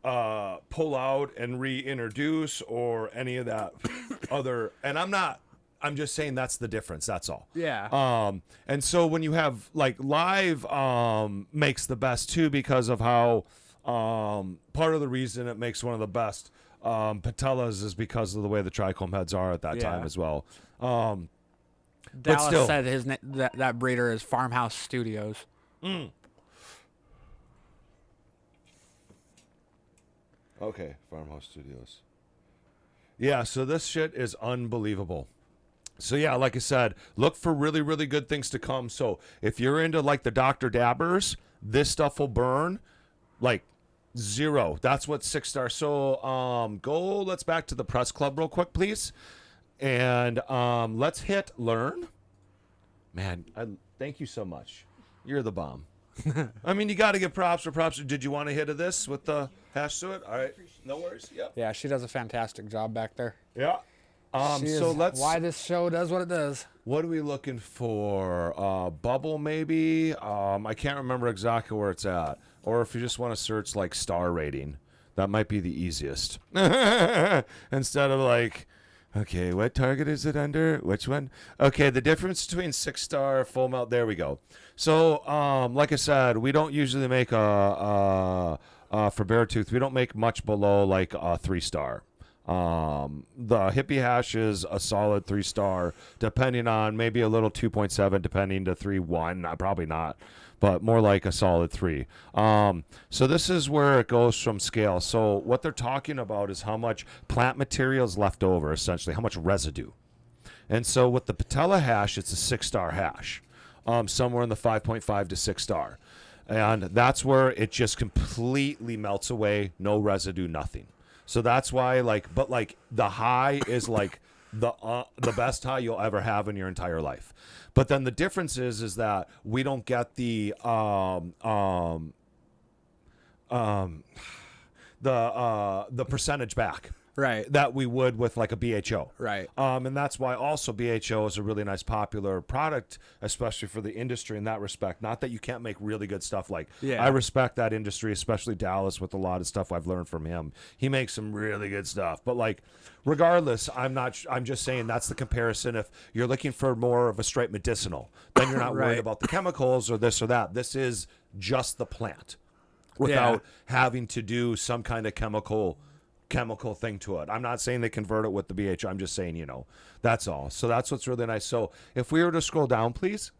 pull out and reintroduce or any of that other. And I'm just saying that's the difference. That's all. Yeah. And so when you have like live makes the best too because of how part of the reason it makes one of the best patellas is because of the way the trichome heads are at that time as well. Dallas still. said that breeder is Farmhouse Studios. Okay, Farmhouse Studios. Yeah, so this shit is unbelievable. So yeah, like I said, look for really, really good things to come. So if you're into like the Dr. Dabbers, this stuff will burn like zero. That's what 6-star. So let's back to the press club real quick, please. And let's hit learn. Man, thank you so much. You're the bomb. I mean, you got to give props for props. Did you want to hit of this with the hash to it? All right, no worries. Yep. Yeah, she does a fantastic job back there. Yeah. So let's. Why this show does what it does. What are we looking for? Bubble maybe. I can't remember exactly where it's at. Or if you just want to search like star rating, that might be the easiest. Instead of like, okay, what target is it under? Which one? Okay, the difference between 6-star, full melt. There we go. So, like I said, we don't usually make for Beartooth. We don't make much below like a 3-star. The hippie hash is a solid 3-star, depending on maybe a little 2.7, depending to 3.1. Probably not, but more like a solid 3. So this is where it goes from scale. So what they're talking about is how much plant material is left over, essentially, how much residue. And so with the patella hash, it's a 6-star hash, somewhere in the 5.5 to 6-star. And that's where it just completely melts away, no residue, nothing. So that's why, like, but like the high is like the best high you'll ever have in your entire life. But then the difference is that we don't get the percentage back. Right. That we would with like a BHO. Right. And that's why also BHO is a really nice popular product, especially for the industry in that respect. Not that you can't make really good stuff. Like, Yeah. I respect that industry, especially Dallas, with a lot of stuff I've learned from him. He makes some really good stuff. But like, regardless, I'm just saying that's the comparison. If you're looking for more of a straight medicinal, then you're not worried Right. about the chemicals or this or that. This is just the plant without having to do some kind of chemical thing to it. I'm not saying they convert it with the BH. I'm just saying, that's all. So that's what's really nice. So if we were to scroll down, please.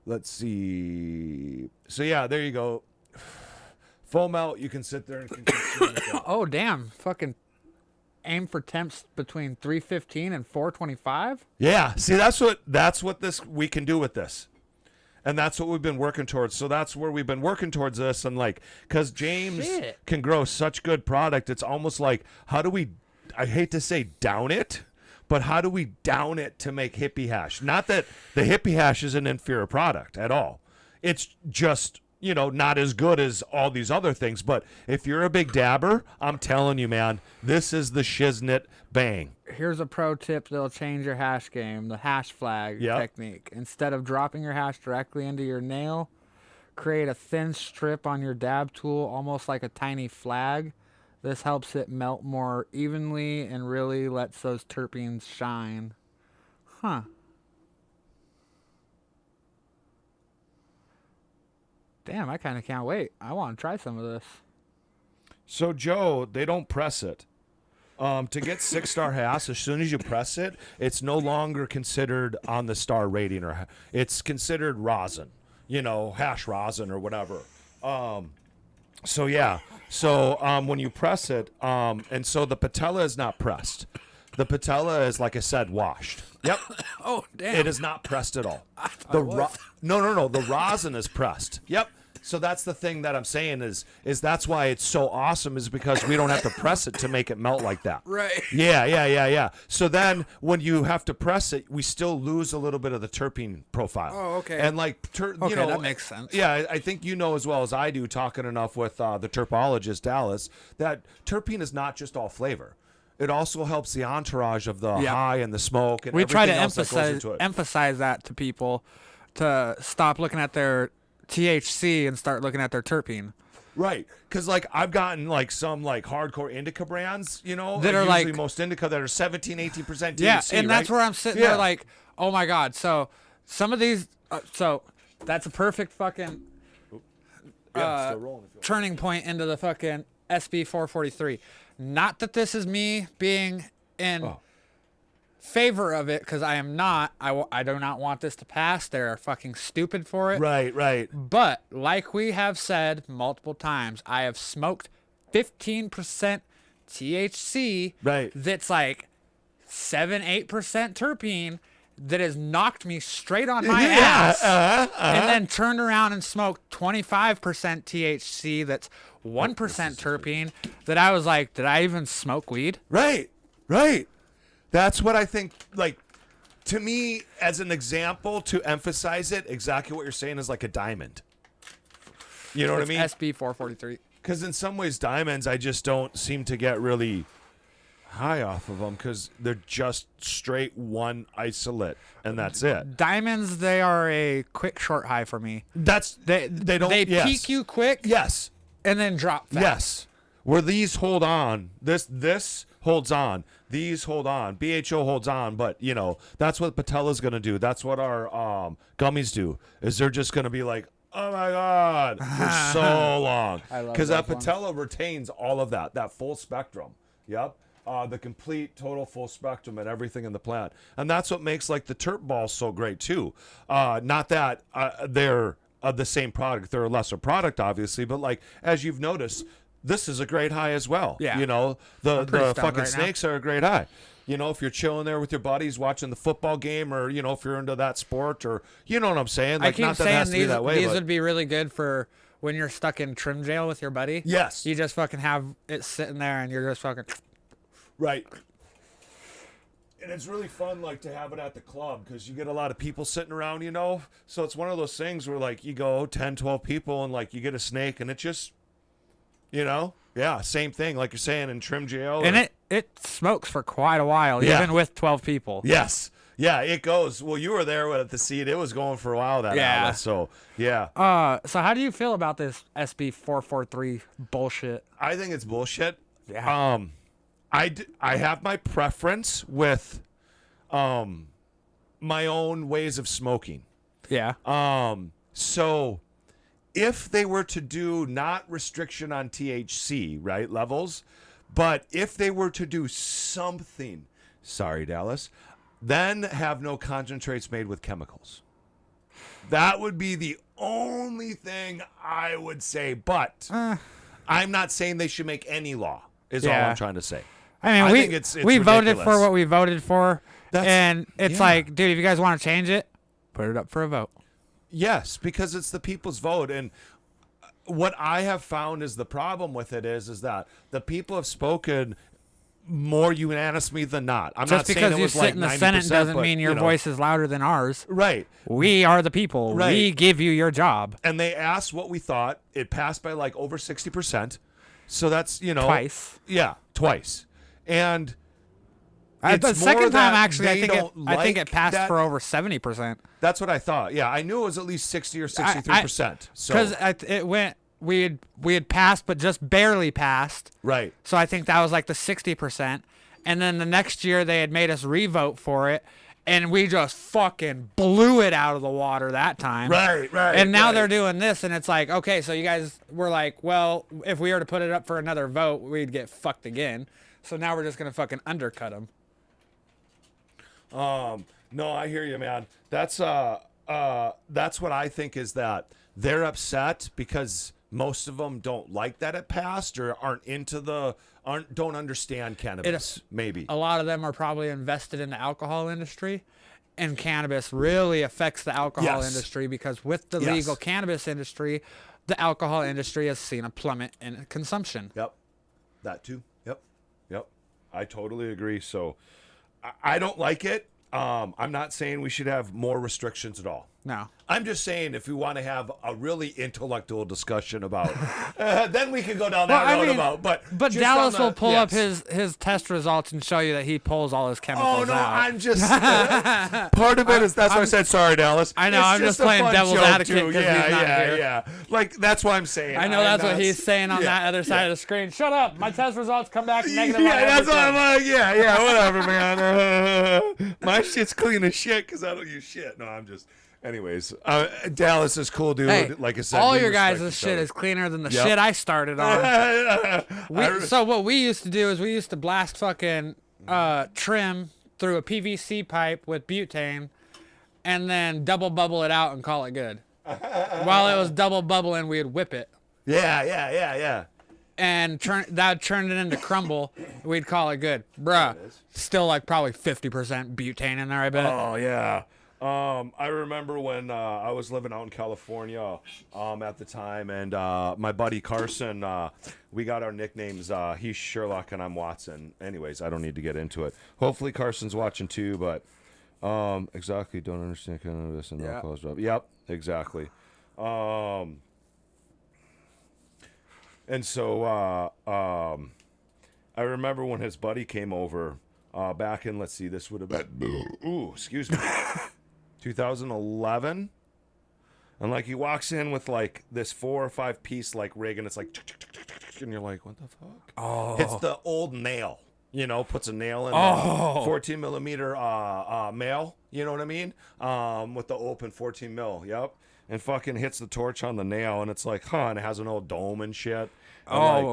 Let's see. So yeah, there you go. Full melt. You can sit there and consume it. Oh damn! Fucking aim for temps between 315 and 425. Yeah. See, that's what we can do with this. And that's what we've been working towards. So that's where we've been working towards this. And like, because James can grow such good product, it's almost like, how do we, I hate to say down it, but how do we down it to make hippie hash? Not that the hippie hash is an inferior product at all. It's just, not as good as all these other things. But if you're a big dabber, I'm telling you, man, this is the shiznit bang. Here's a pro tip that'll change your hash game, the hash flag technique. Instead of dropping your hash directly into your nail, create a thin strip on your dab tool, almost like a tiny flag. This helps it melt more evenly and really lets those terpenes shine. Huh. Damn, I kind of can't wait. I want to try some of this. So Joe, they don't press it. To get 6-star hash, as soon as you press it, it's no longer considered on the star rating, or it's considered rosin, hash rosin or whatever. So yeah, so when you press it, and so the patella is not pressed. The patella is, like I said, washed. Yep. Oh, damn. It is not pressed at all. No. The rosin is pressed. Yep. So that's the thing that I'm saying is that's why it's so awesome, is because we don't have to press it to make it melt like that. Right. Yeah. So then when you have to press it, we still lose a little bit of the terpene profile. Oh, okay. And like, that makes sense. Yeah, I think you know as well as I do, talking enough with the terpologist Dallas, that terpene is not just all flavor. It also helps the entourage of the high and the smoke and we try to everything else that goes into it. emphasize that to people to stop looking at their THC and start looking at their terpene. Right, because like I've gotten like some like hardcore indica brands, that are usually like most indica that are 17-18% THC. Yeah, and that's right? where I'm sitting there like, oh my god. So some of these, so that's a perfect fucking still rolling if you turning point into the fucking SB 443. Not that this is me being in favor of it, because I am not. I do not want this to pass. They're fucking stupid for it. Right. But like we have said multiple times, I have smoked 15% THC. Right. That's like 7-8% terpene. That has knocked me straight on my ass, and then turned around and smoked 25% THC. That's 1% terpene. That I was like, did I even smoke weed? Right. That's what I think. Like, to me, as an example, to emphasize it, exactly what you're saying is like a diamond. You know what I mean? SB 443. Because in some ways, diamonds, I just don't seem to get really high off of them, because they're just straight one isolate, and that's it. Diamonds, they are a quick short high for me. They don't. They yes. peak you quick. Yes. And then drop fast. Yes. Where these hold on, this holds on, these hold on, BHO holds on, but that's what patella's gonna do. That's what our gummies do. Is they're just gonna be like, oh my god, for so long, because that patella retains all of that full spectrum. Yep. The complete, total, full spectrum and everything in the plant. And that's what makes like the terp balls so great too. Not that they're the same product. They're a lesser product, obviously. But like, as you've noticed, this is a great high as well. Yeah. The fucking right snakes are a great high. If you're chilling there with your buddies watching the football game, or, if you're into that sport, or, you know what I'm saying? Like, I keep not that it has saying to be that way, these but would be really good for when you're stuck in trim jail with your buddy. Yes. You just fucking have it sitting there and you're just fucking... Right. And it's really fun, like, to have it at the club, because you get a lot of people sitting around, So it's one of those things where, like, you go 10, 12 people, and, like, you get a snake, and it just, yeah, same thing, like you're saying, in trim jail. And it smokes for quite a while, even with 12 people. Yes. Yeah, it goes. Well, you were there at the seat. It was going for a while, that outlet, so, yeah. So how do you feel about this SB 443 bullshit? I think it's bullshit. Yeah. I have my preference with my own ways of smoking. Yeah. So if they were to do not restriction on THC, right, levels, but if they were to do something, sorry, Dallas, then have no concentrates made with chemicals. That would be the only thing I would say, but I'm not saying they should make any law, is all I'm trying to say. I mean, think it's we voted ridiculous. for what we voted for, and it's like, dude, if you guys want to change it, put it up for a vote. Yes, because it's the people's vote. And what I have found is the problem with it is that the people have spoken more unanimously than not. I'm not Just saying because it you was sit like in the 90%, Senate doesn't but, mean your voice is louder than ours. Right. We are the people. Right. We give you your job. And they asked what we thought. It passed by like over 60%. So that's, Twice. Yeah, twice. And The second time, actually, I think it passed for over 70%. That's what I thought. Yeah, I knew it was at least 60 or 63%. Because it went, we had passed, but just barely passed. Right. So I think that was like the 60%. And then the next year they had made us re-vote for it, And we just fucking blew it out of the water that time. Right. And now right. they're doing this, and it's like, okay, so you guys were like, well, if we were to put it up for another vote, we'd get fucked again. So now we're just gonna fucking undercut them. No, I hear you, man. That's what I think is that they're upset because most of them don't like that it passed or don't understand cannabis. Maybe A lot of them are probably invested in the alcohol industry, and cannabis really affects the alcohol Yes. industry because with the Yes. legal cannabis industry, the alcohol industry has seen a plummet in consumption. Yep. That too. Yep. I totally agree. So I don't like it. I'm not saying we should have more restrictions at all. No. I'm just saying if we want to have a really intellectual discussion about, then we can go down that road about. But just Dallas on the- will pull up yes. his test results and show you that he pulls all his chemicals Oh no, out. I'm just part of it is that's why I said sorry, Dallas. I know, It's I'm just a playing fun devil's joke, advocate too. 'cause he's not here. Yeah. Like that's what I'm saying. I know that's what he's saying on that other side of the screen. Shut up! My test results come back negative. Yeah, on that's what I'm everything. like. Yeah, whatever, man. My shit's clean as shit because I don't use shit. No, I'm just. Anyways, Dallas is cool, dude. Hey, like I said, all we your respect guys' each shit other. is cleaner than the Yep. shit I started on. So what we used to do is we used to blast fucking trim through a PVC pipe with butane, and then double bubble it out and call it good. While it was double bubbling, we'd whip it Yeah. and turn it into crumble. We'd call it good, bruh. Still like probably 50% butane in there, I bet. Oh yeah. I remember when I was living out in California at the time, and my buddy Carson, we got our nicknames. He's Sherlock and I'm Watson. Anyways, I don't need to get into it. Hopefully Carson's watching too, but exactly, don't understand cannabis and alcohol stuff. Yep, exactly. And so I remember when his buddy came over back in, let's see, this would have been, excuse me, 2011. And like he walks in with like this 4 or 5 piece like rig, and it's like, and you're like, what the fuck? Oh. It's the old nail, puts a nail in the 14 millimeter nail, you know what I mean? With the open 14 mil, yep. And fucking hits the torch on the nail, and it's like, and it has an old dome and shit. And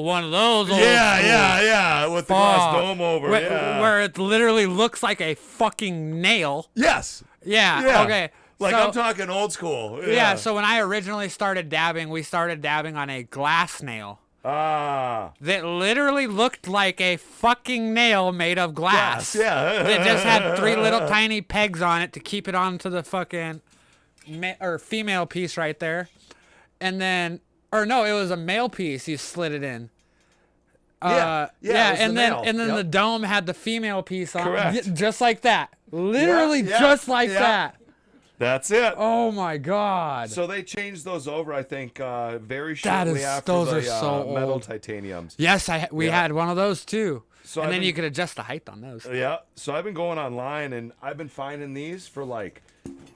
One of those. Old yeah, with the glass dome over, where it literally looks like a fucking nail. Yes. Yeah. Okay. Like so, I'm talking old school. Yeah. So when I originally started dabbing, we started dabbing on a glass nail that literally looked like a fucking nail made of glass. Yeah. That just had 3 little tiny pegs on it to keep it onto the fucking female piece right there, and then. Or no, it was a male piece. You slid it in. Yeah, and then Yep. the dome had the female piece on. Correct. Just like that. Literally just like that. That's it. Oh my god. So they changed those over, I think, very shortly after those the are so metal old. titaniums. Yes, we had one of those too. So and I've then been- you could adjust the height on those. Yeah. So I've been going online, and I've been finding these for like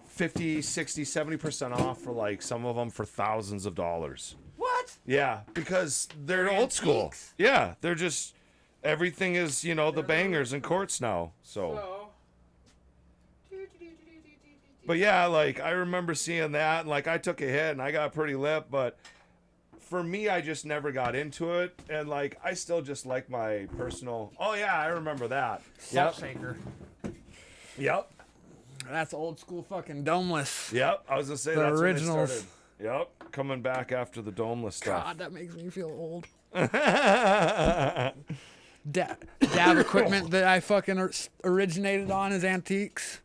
50, 60, 70% off for like some of them for thousands of dollars. What? Yeah, because they're old school. antiques? Yeah, they're just everything is, the bangers in courts now. So but yeah, like I remember seeing that, and like I took a hit and I got pretty lit, but for me I just never got into it, and like I still just like my personal. Oh yeah, I remember that. Salt shaker. Yep. That's old school fucking domeless. Yep. I was gonna say The that's originals. when they started. Yep. Coming back after the domeless stuff. God, that makes me feel old. Dab equipment that I fucking originated on is antiques.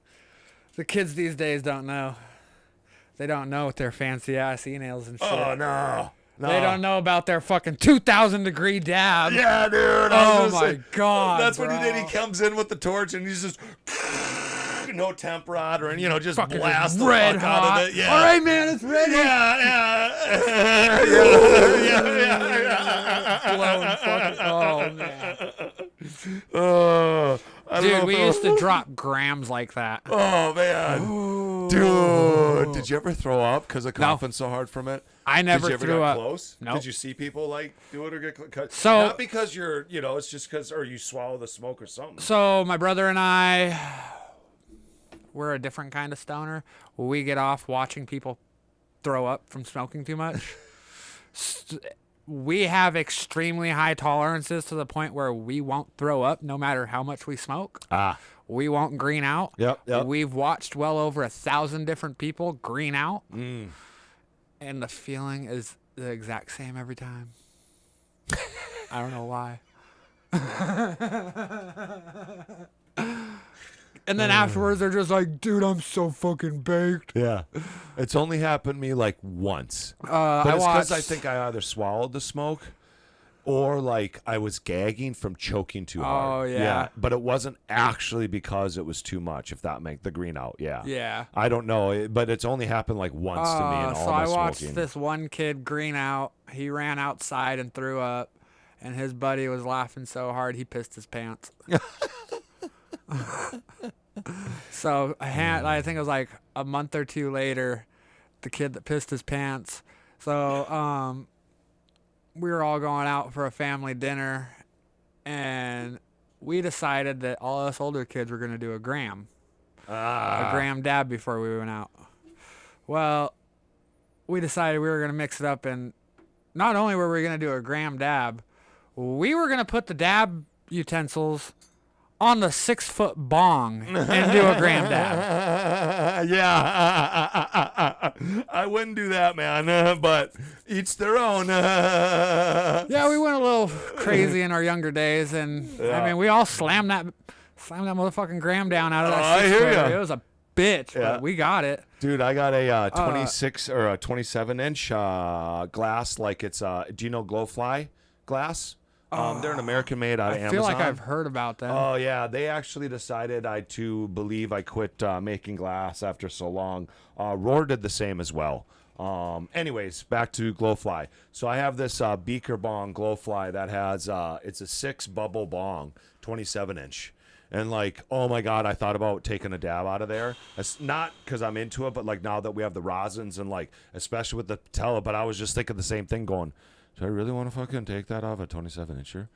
The kids these days don't know. They don't know with their fancy ass e-nails and shit. Oh no. They don't know about their fucking 2,000 degree dab. Yeah, dude. Oh my god. That's bro. what he did. He comes in with the torch and he's just no temp rod or just Fucking blast the red fuck hot. out of it. Yeah. All right, man, it's ready. Yeah. Blowing fucking. Oh man. I don't Dude, know we if I- used to drop grams like that. Oh man, dude! Did you ever throw up because of coughing so hard from it? I never Did you ever threw get up. close? Nope. Did you see people like do it or get cut? So- not because you're, it's just because or you swallow the smoke or something. So my brother and I, we're a different kind of stoner. We get off watching people throw up from smoking too much. We have extremely high tolerances to the point where we won't throw up no matter how much we smoke. We won't green out. Yep. We've watched well over 1,000 different people green out. And the feeling is the exact same every time. I don't know why. And then afterwards, they're just like, dude, I'm so fucking baked. Yeah. It's only happened to me like once. But I it's because I watched- think I either swallowed the smoke or like I was gagging from choking too hard. Oh, yeah. But it wasn't actually because it was too much, if that makes the green out. Yeah. Yeah. I don't know, but it's only happened like once to me in all So my I watched smoking. this one kid green out. He ran outside and threw up, and his buddy was laughing so hard he pissed his pants. So I think it was like a month or two later, the kid that pissed his pants. So we were all going out for a family dinner, and we decided that all us older kids were going to do a gram dab before we went out. Well, we decided we were going to mix it up, and not only were we going to do a gram dab, we were going to put the dab utensils on the 6-foot bong and do a gram dab. Yeah. I wouldn't do that, man, but each their own. Yeah, we went a little crazy in our younger days, and I mean, we all slammed that motherfucking gram down out of that. I hear 6-footer. ya. It was a bitch, Yeah. but we got it. Dude, I got a 26 or a 27-inch glass, like it's do you know Glowfly glass? They're an American made out of I Amazon. feel like I've heard about them. Oh yeah, they actually decided to believe I quit making glass after so long. Roar did the same as well. Anyways, back to Glowfly. So I have this beaker bong Glowfly that has it's a 6 bubble bong, 27-inch. And like, oh my God, I thought about taking a dab out of there. It's not because I'm into it, but like now that we have the rosins and like, especially with the patella, but I was just thinking the same thing going, do I really want to fucking take that off a 27-incher?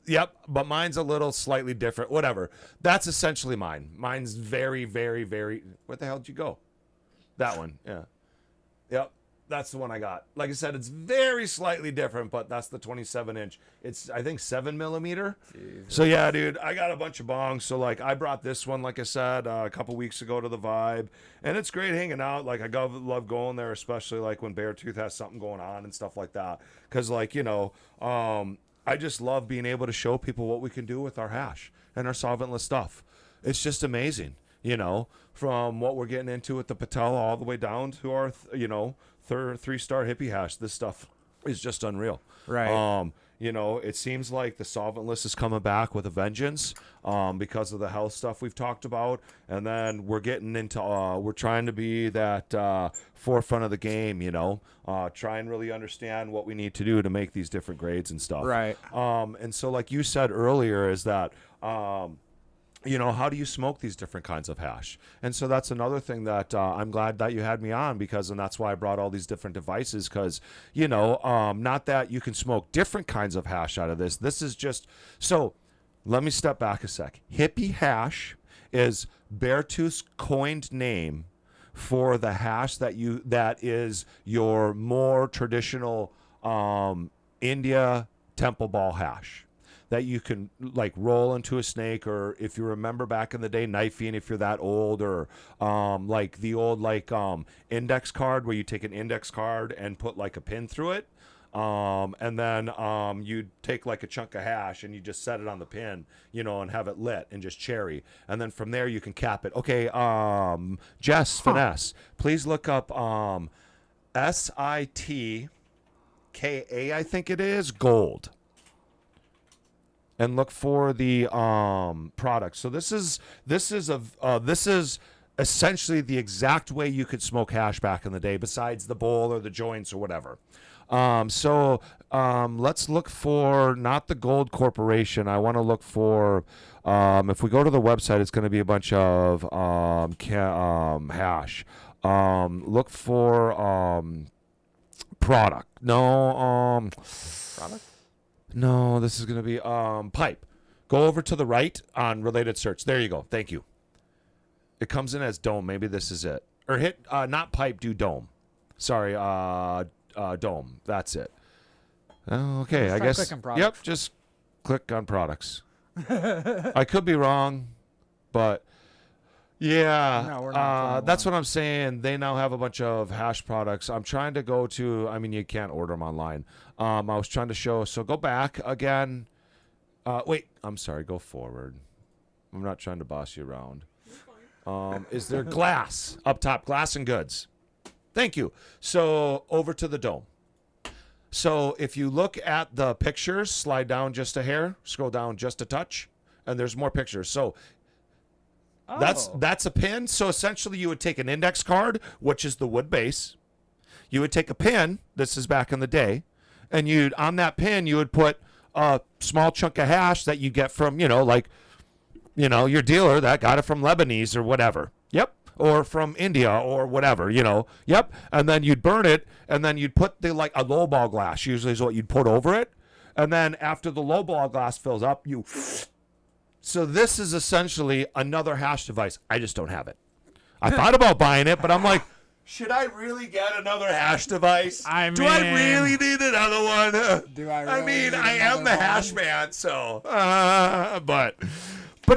Yep, but mine's a little slightly different. Whatever. That's essentially mine. Mine's very, very, very, where the hell did you go? That one, yeah. Yep, that's the one I got. Like I said, it's very slightly different, but that's the 27-inch. It's, I think, 7 millimeter. Jesus. So yeah, dude, I got a bunch of bongs. So like, I brought this one, like I said, a couple weeks ago to the Vibe, and it's great hanging out. Like I love going there, especially like when Beartooth has something going on and stuff like that. Because like, you know, I just love being able to show people what we can do with our hash and our solventless stuff. It's just amazing, you know, from what we're getting into with the patella all the way down to our, you know, 3-star hippie hash. This stuff is just unreal. Right. You know, it seems like the solventless is coming back with a vengeance because of the health stuff we've talked about. And then we're getting into, we're trying to be that forefront of the game, you know, try and really understand what we need to do to make these different grades and stuff. Right. And so like you said earlier is that, you know, how do you smoke these different kinds of hash? And so that's another thing that I'm glad that you had me on because, and that's why I brought all these different devices because, you know, not that you can smoke different kinds of hash out of this. This is just, so let me step back a sec. Hippie hash is Beartooth's coined name for the hash that is your more traditional India temple ball hash that you can like roll into a snake, or if you remember back in the day, knifing, if you're that old, or like the old like index card where you take an index card and put like a pin through it. And then you take like a chunk of hash and you just set it on the pin, you know, and have it lit and just cherry. And then from there you can cap it. Okay, Jess Finesse, please look up SITKA, I think it is, gold. And look for the product. So this is essentially the exact way you could smoke hash back in the day, besides the bowl or the joints or whatever. So let's look for not the Gold Corporation. I want to look for if we go to the website, it's going to be a bunch of hash. Look for product. No product. No, this is going to be pipe. Go over to the right on related search. There you go. Thank you. It comes in as dome. Maybe this is it. Or hit not pipe, do dome. Sorry, dome. That's it. Okay, I guess. Clicking products. Yep, just click on products. I could be wrong, but yeah, No, we're not that's what I'm saying. They now have a bunch of hash products. I'm trying to go to. I mean, you can't order them online. I was trying to show. So go back again. Wait, I'm sorry. Go forward. I'm not trying to boss you around. Is there glass up top? Glass and goods. Thank you. So over to the dome. So if you look at the pictures, slide down just a hair, scroll down just a touch, and there's more pictures. So that's a pin. So essentially you would take an index card, which is the wood base. You would take a pin, this is back in the day, and you'd on that pin you would put a small chunk of hash that you get from, your dealer that got it from Lebanese or whatever. Yep. Or from India or whatever, Yep. And then you'd burn it, and then you'd put a lowball glass, usually is what you'd put over it. And then after the lowball glass fills up, So this is essentially another hash device. I just don't have it. I thought about buying it, but I'm like, should I really get another hash device? Do I really need another one? Do I really need I am the another hash man, so. But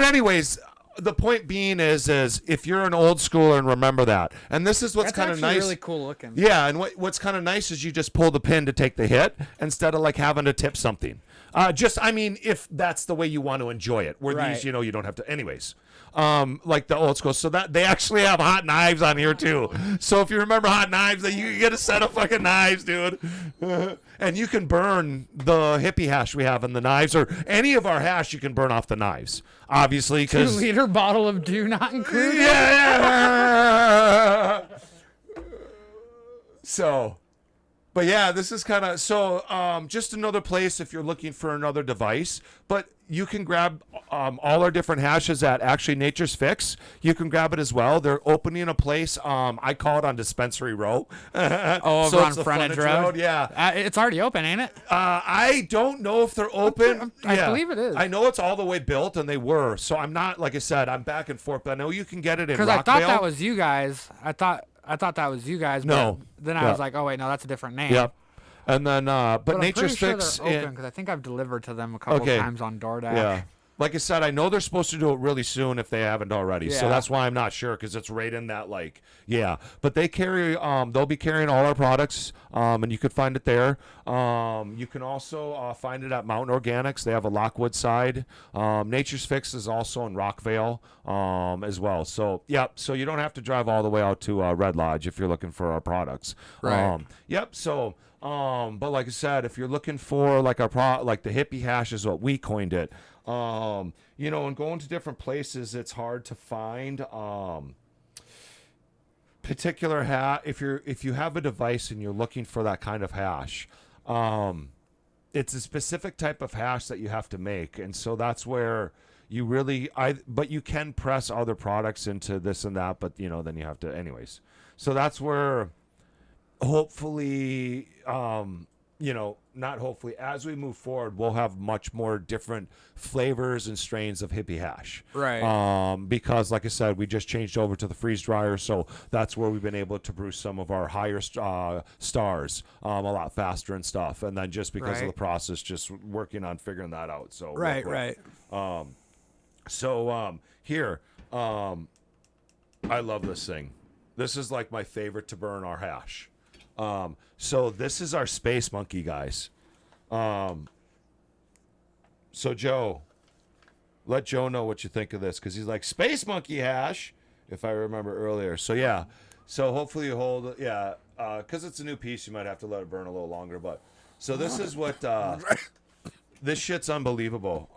anyways, the point being is if you're an old schooler and remember that, and this is what's kind of nice. Really cool looking. Yeah, and what's kind of nice is you just pull the pin to take the hit instead of having to tip something. If that's the way you want to enjoy it, where Right. these, you don't have to. Anyways, like the old school. So that they actually have hot knives on here too. So if you remember hot knives, that you can get a set of fucking knives, dude. And you can burn the hippie hash we have in the knives, or any of our hash you can burn off the knives. Obviously, because 2-liter bottle of do not include. yeah. So. But yeah, this is kind of just another place if you're looking for another device. But you can grab all our different hashes at actually Nature's Fix. You can grab it as well. They're opening a place. I call it on Dispensary Row. Over on Frontage Road. Yeah, It's already open, ain't it? I don't know if they're open. I believe it is. I know it's all the way built, and they were. So I'm not, like I said, I'm back and forth. But I know you can get it in Because I Rockville. thought that was you guys. I thought that was you guys. No. But then I was like, oh wait, no, that's a different name. Yep. And then, but I'm Nature's pretty Fix. Sure they're open because I think I've delivered to them a couple Okay. times on DoorDash. Yeah. Like I said, I know they're supposed to do it really soon if they haven't already. So Yeah. that's why I'm not sure, because it's right in that, But they carry, they'll be carrying all our products, and you could find it there. You can also find it at Mountain Organics. They have a Lockwood side. Nature's Fix is also in Rockvale as well. So, so you don't have to drive all the way out to Red Lodge if you're looking for our products. Right. So... but like I said, if you're looking for the hippie hash is what we coined it. And going to different places, it's hard to find particular hash. If you have a device and you're looking for that kind of hash, it's a specific type of hash that you have to make, and so that's where you really but you can press other products into this and that, but then you have to anyways. So that's where hopefully not hopefully, as we move forward, we'll have much more different flavors and strains of hippie hash. Right. Because like I said, we just changed over to the freeze dryer, so that's where we've been able to brew some of our higher stars a lot faster and stuff. And then just because of the process, just working on figuring that out. So Right. Here, I love this thing. This is like my favorite to burn our hash. So this is our Space Monkey, guys. So Joe, let Joe know what you think of this, because he's like, Space Monkey hash, if I remember earlier. So yeah, so hopefully you hold it. Yeah, because it's a new piece, you might have to let it burn a little longer. But so this is what this shit's unbelievable.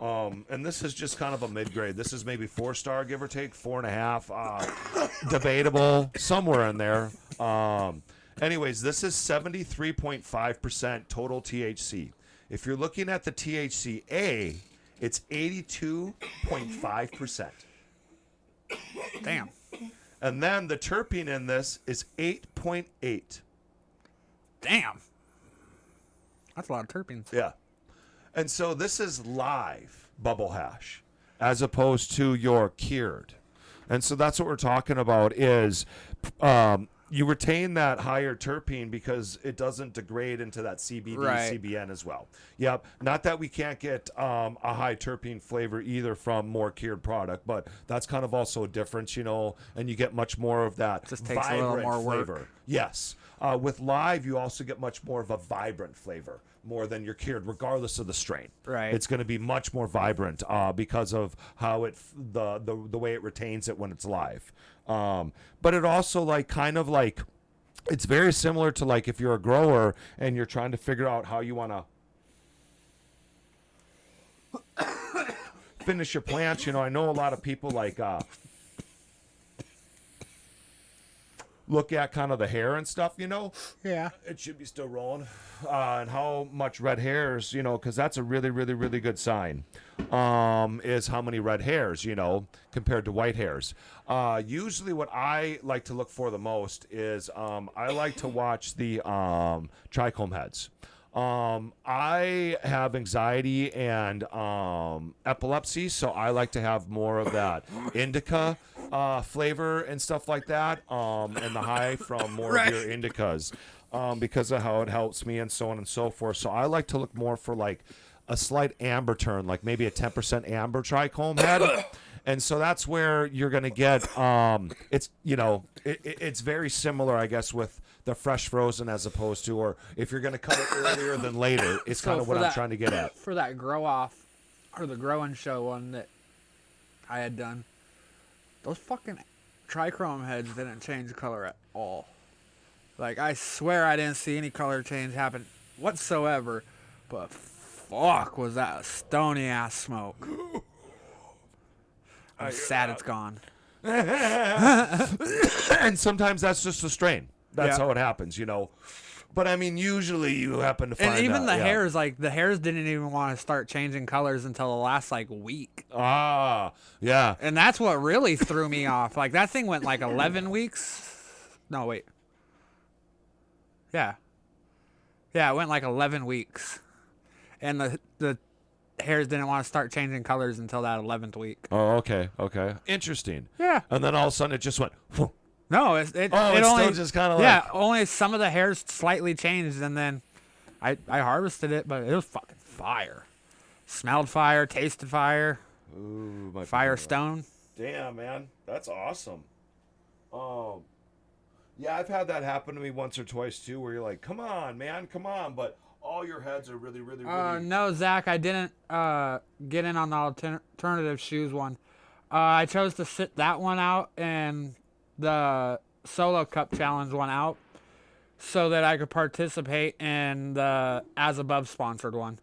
And this is just kind of a mid-grade. This is maybe 4-star, give or take, 4.5. Debatable, somewhere in there. Anyways, this is 73.5% total THC. If you're looking at the THCA, it's 82.5%. Damn. And then the terpene in this is 8.8. Damn. That's a lot of terpenes. Yeah. And so this is live bubble hash as opposed to your cured. And so that's what we're talking about is you retain that higher terpene because it doesn't degrade into that CBD, Right. CBN as well. Yep. Not that we can't get a high terpene flavor either from more cured product, but that's kind of also a difference, you know, and you get much more of that Just takes a vibrant little more work. flavor. Yes. With live, you also get much more of a vibrant flavor, more than your cured, regardless of the strain. Right. It's going to be much more vibrant because of how the way it retains it when it's live. But it also like kind of like it's very similar to like if you're a grower and you're trying to figure out how you want to finish your plants. You know, I know a lot of people like look at kind of the hair and stuff, you know. Yeah. It should be still rolling. And how much red hairs, you know, because that's a really, really, really good sign, is how many red hairs, you know, compared to white hairs. Usually what I like to look for the most is I like to watch the trichome heads. I have anxiety and epilepsy, so I like to have more of that indica flavor and stuff like that, and the high from more of your indicas, because of how it helps me and so on and so forth. So I like to look more for like a slight amber turn, like maybe a 10% amber trichome head. And so that's where you're going to get, it's, you know, it's very similar, I guess, with the fresh frozen as opposed to, or if you're going to cut it earlier than later, it's So kind of what for I'm that- trying to get at. For that grow off, or the grow and show one that I had done, those fucking trichrome heads didn't change color at all. Like, I swear I didn't see any color change happen whatsoever, but fuck, was that a stony ass smoke. I'm sad it's gone. And sometimes that's just a strain. That's Yeah. how it happens, you know. But I mean, usually you happen to find And even the yeah. hairs, like, the hairs didn't even want to start changing colors until the last, like, week. Ah, yeah. And that's what really threw me off. Like, that thing went, like, 11 weeks. No, wait. Yeah. Yeah, it went, like, 11 weeks. And the hairs didn't want to start changing colors until that 11th week. Oh, okay, okay. Interesting. Yeah. And then all of a sudden it just went, whew. No, it it's only, still just kind of yeah, like. only some of the hairs slightly changed, and then I harvested it, but it was fucking fire. Smelled fire, tasted fire, Ooh, my Firestone. Damn, man. That's awesome. Yeah, I've had that happen to me once or twice too, where you're like, come on, man, come on. But all your heads are really, really, really. No, Zach, I didn't get in on the alternative shoes one. I chose to sit that one out and the solo cup challenge one out so that I could participate in the As Above sponsored one.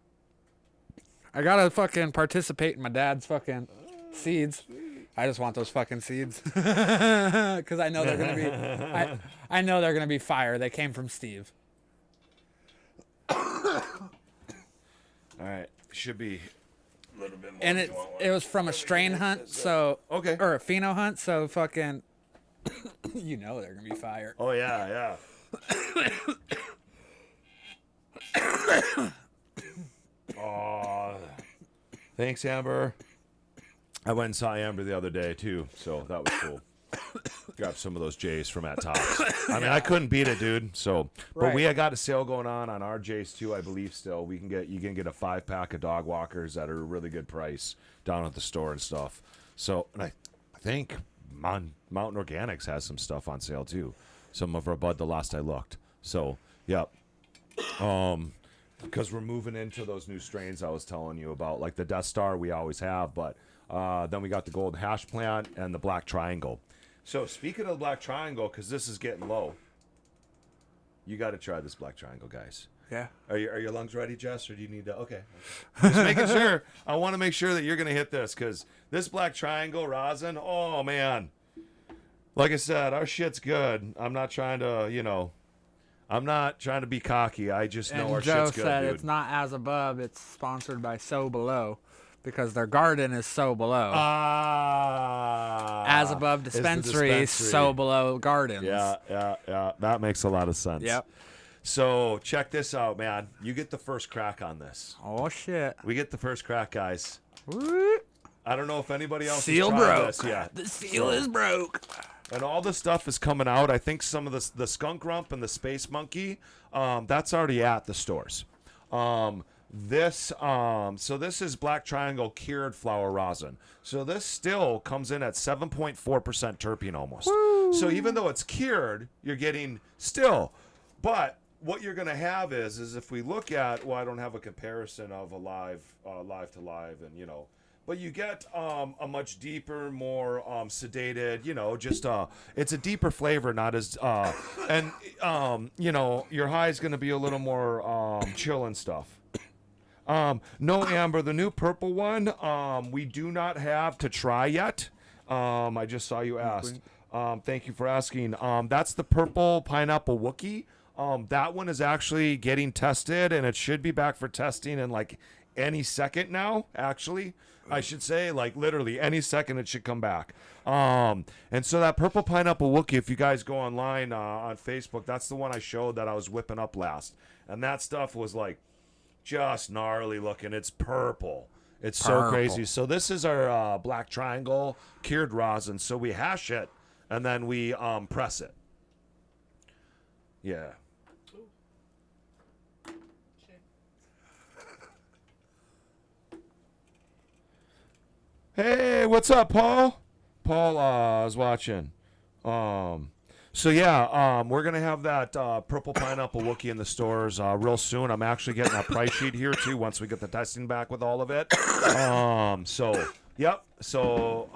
I gotta fucking participate in my dad's fucking seeds. I just want those fucking seeds because I know they're gonna be. I know they're gonna be fire. They came from Steve. All right. Should be a little bit more. And it was from a strain hunt, so Okay. or a pheno hunt, so fucking you know they're gonna be fire. Oh, yeah, yeah. Oh, thanks, Amber. I went and saw Amber the other day, too, so that was cool. Grabbed some of those J's from at Tops. I mean, I couldn't beat it, dude. So, but Right. we had got a sale going on our J's too, I believe. Still, you can get a 5-pack of dog walkers at a really good price down at the store and stuff. So, and I think Mountain Organics has some stuff on sale too. Some of our bud the last I looked. So, yep. Because we're moving into those new strains I was telling you about, like the Death Star we always have, but then we got the Gold Hash Plant and the Black Triangle. So speaking of the Black Triangle, because this is getting low, you got to try this Black Triangle, guys. Yeah. Are your lungs ready, Jess, or do you need to? Okay. Just making sure. I want to make sure that you're going to hit this, because this Black Triangle rosin, oh, man. Like I said, our shit's good. I'm not trying to, I'm not trying to be cocky. I just know And our Joe shit's good, said dude. it's not As Above, it's sponsored by So Below because their garden is So Below. As Above is the dispensary, So Below gardens. Yeah. That makes a lot of sense. Yep. So check this out, man. You get the first crack on this. Oh shit. We get the first crack, guys. Woo. I don't know if anybody else Seal has tried broke. this yet. The seal is broke. And all this stuff is coming out. I think some of the skunk rump and the space monkey, that's already at the stores. So this is Black Triangle cured flower rosin. So this still comes in at 7.4% terpene almost. Woo. So even though it's cured, you're getting still. But what you're going to have is if we look at, well, I don't have a comparison of a live to live, and but you get a much deeper, more sedated, just it's a deeper flavor, not as and your high is going to be a little more chill and stuff. No, Amber, the new purple one we do not have to try yet. I just saw you asked. Thank you for asking. That's the purple pineapple Wookie. That one is actually getting tested, and it should be back for testing in like any second now, actually. I should say, like, literally any second it should come back. And so that purple pineapple Wookie, if you guys go online on Facebook, that's the one I showed that I was whipping up last. And that stuff was, like, just gnarly looking. It's purple. It's so crazy. So this is our Black Triangle cured rosin. So we hash it, and then we press it. Yeah. Hey, what's up, Paul? Paul is watching. So yeah, we're gonna have that purple pineapple Wookie in the stores real soon. I'm actually getting a price sheet here too once we get the testing back with all of it. So yep. So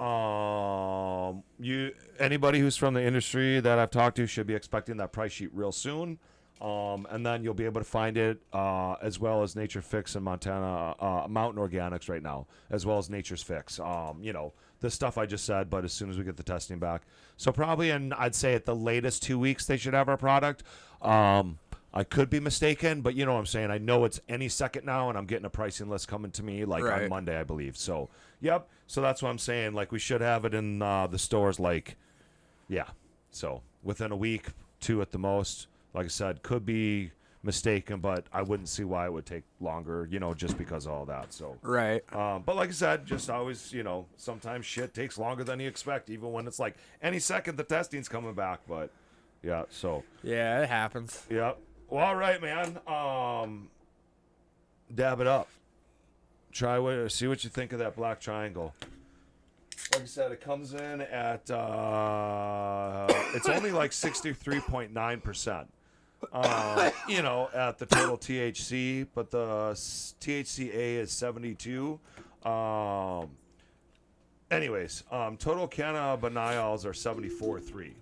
anybody who's from the industry that I've talked to should be expecting that price sheet real soon. And then you'll be able to find it as well as Nature Fix and Montana Mountain Organics right now, as well as Nature's Fix. The stuff I just said, but as soon as we get the testing back. So probably I'd say at the latest 2 weeks they should have our product. I could be mistaken, but you know what I'm saying. I know it's any second now, and I'm getting a pricing list coming to me on Monday, I believe. So, yep. So that's what I'm saying. Like, we should have it in the stores, so within a week, 2 at the most. Like I said, could be mistaken, but I wouldn't see why it would take longer, just because of all that. So Right. But like I said, just always, sometimes shit takes longer than you expect, even when it's like any second the testing's coming back. But yeah, so Yeah, it happens. yeah. Well, all right, man. Dab it up. See what you think of that Black Triangle. Like I said, it comes in at it's only like 63.9%. At the total THC, but the THCA is 72. Total cannabinoids are 74.3.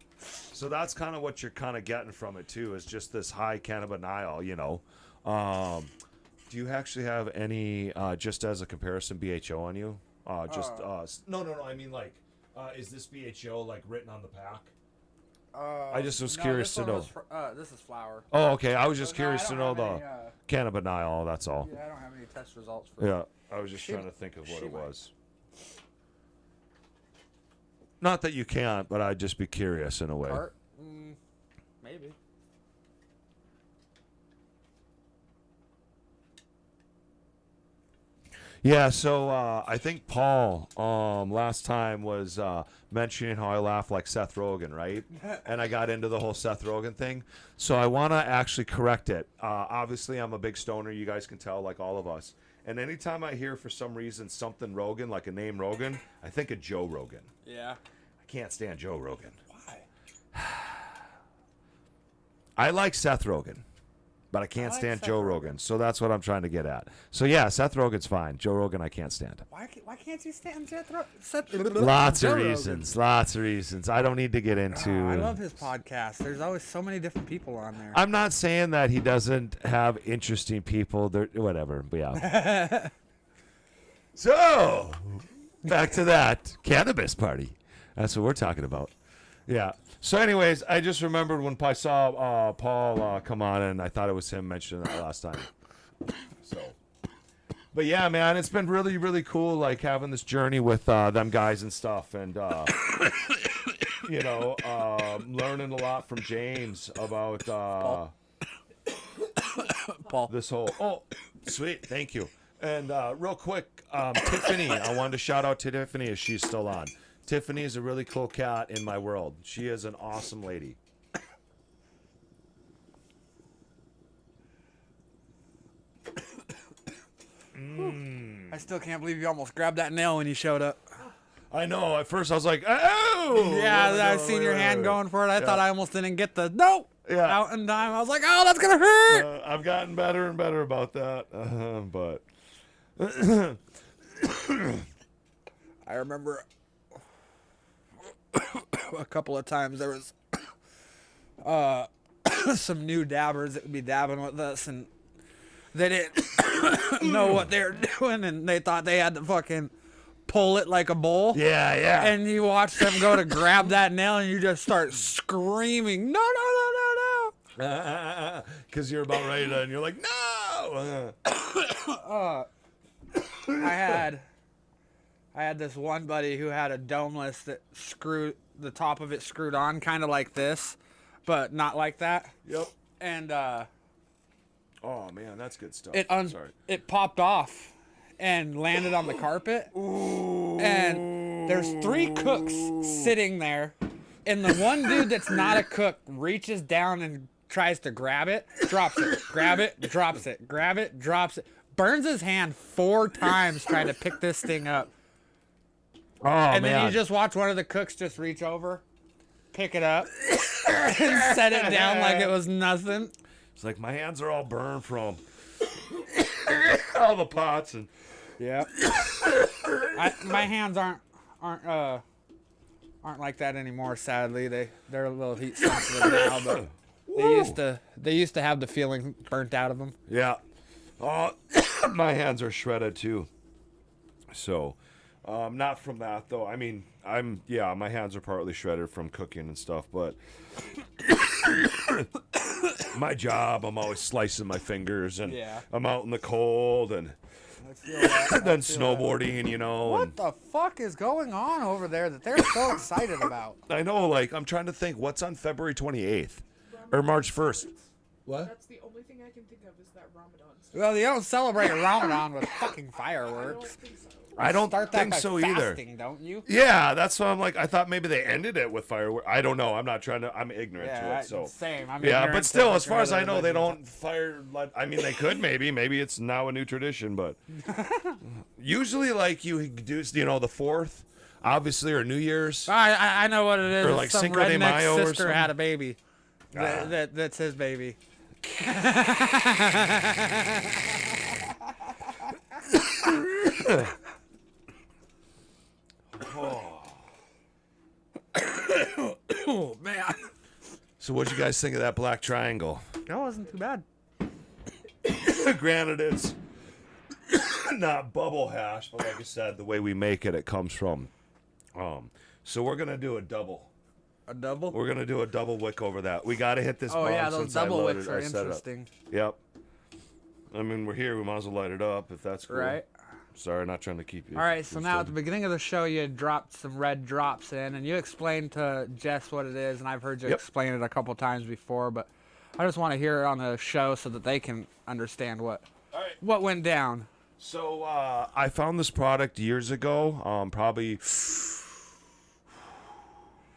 So that's kind of what you're kind of getting from it too, is just this high cannabidiol, Do you actually have any, just as a comparison, BHO on you? No. I mean, like, is this BHO like written on the pack? I just was curious to know. This is flour. Oh, okay. I was just curious I to don't know have the any, cannabidiol. That's all. Yeah, I don't have any test results for Yeah, I was just trying to think of what she it might. was. Not that you can't, but I'd just be curious in a way. Maybe. Yeah, so I think Paul last time was mentioning how I laugh like Seth Rogen, right? And I got into the whole Seth Rogen thing. So I want to actually correct it. Obviously, I'm a big stoner. You guys can tell, like all of us. And anytime I hear, for some reason, something Rogan, like a name Rogan, I think of Joe Rogan. Yeah. I can't stand Joe Rogan. Why? I like Seth Rogen, but I can't stand Joe Rogan. So that's what I'm trying to get at. So yeah, Seth Rogen's fine. Joe Rogan I can't stand. Why can't you stand Seth Lots of Rogan? reasons. Lots of reasons. I don't need to get into. I love his podcast. There's always so many different people on there. I'm not saying that he doesn't have interesting people. Whatever. But yeah. So back to that cannabis party. That's what we're talking about. Yeah. So, anyways, I just remembered when I saw Paul come on, and I thought it was him mentioning that last time. So, but yeah, man, it's been really, really cool, like having this journey with them guys and stuff, and learning a lot from James about Paul. this whole. Oh, sweet, thank you. And real quick, Tiffany, I wanted to shout out to Tiffany if she's still on. Tiffany is a really cool cat in my world. She is an awesome lady. I still can't believe you almost grabbed that nail when you showed up. I know. At first, I was like, "Oh!" Yeah, I seen your hand going for it. I thought I almost didn't get the nope out in time. I was like, oh, that's gonna hurt. I've gotten better and better about that, but I remember a couple of times there was some new dabbers that would be dabbing with us, and they didn't know what they were doing, and they thought they had to fucking pull it like a bull. yeah. And you watch them go to grab that nail, and you just start screaming, no, no, no, no, no. Because you're about ready to, and you're like, no. I had this one buddy who had a domeless that the top of it screwed on kind of like this, but not like that. Yep. And Oh man, that's good stuff. Sorry. it popped off and landed on the carpet. Ooh. And there's 3 cooks sitting there, and the one dude that's not a cook reaches down and tries to grab it, drops it, grab it, drops it, grab it, drops it, burns his hand 4 times trying to pick this thing up. Oh And man. then you just watch one of the cooks just reach over, pick it up, and set it down like it was nothing. It's like my hands are all burned from all the pots and. Yeah. My hands aren't like that anymore. Sadly, they're a little heat sensitive now, but they used to have the feeling burnt out of them. Yeah. My hands are shredded too. So, not from that though. I mean, my hands are partly shredded from cooking and stuff, but my job, I'm always slicing my fingers, and I'm out in the cold, and then snowboarding, you know. What the fuck is going on over there that they're so excited about? I know, like, I'm trying to think, what's on February 28th or March 1st? What? That's the only thing I can think of is that Ramadan stuff. Well, you don't celebrate Ramadan with fucking I fireworks. don't think so. I don't Start that think by so either. fasting, don't you? Yeah, that's what I'm like. I thought maybe they ended it with fireworks. I don't know. I'm not trying to. I'm ignorant to it. So same. I'm yeah, ignorant but to still, it. as far as I know, they Religions. don't fire. I mean, they could maybe. Maybe it's now a new tradition, but usually, like you do, you know, the 4th, obviously, or New Year's. I know what it is. Or like Some Cinco de redneck Mayo or sister something. had a baby. That's his baby. Oh man, So, what'd you guys think of that black triangle? that wasn't too bad. Granted, it's not bubble hash, but like I said, the way we make it, it comes from. So we're gonna do a double. A double? We're gonna do a double wick over that. We gotta hit this. Oh bomb yeah, those since I double loaded- wicks I are set it up. interesting. Yep. I mean, we're here. We might as well light it up if that's cool. Right. Sorry, not trying to keep you. All right, so now at the beginning of the show, you had dropped some red drops in, and you explained to Jess what it is, and I've heard you Yep. explain it a couple times before, but I just want to hear it on the show so that they can understand All right. what went down. So I found this product years ago, probably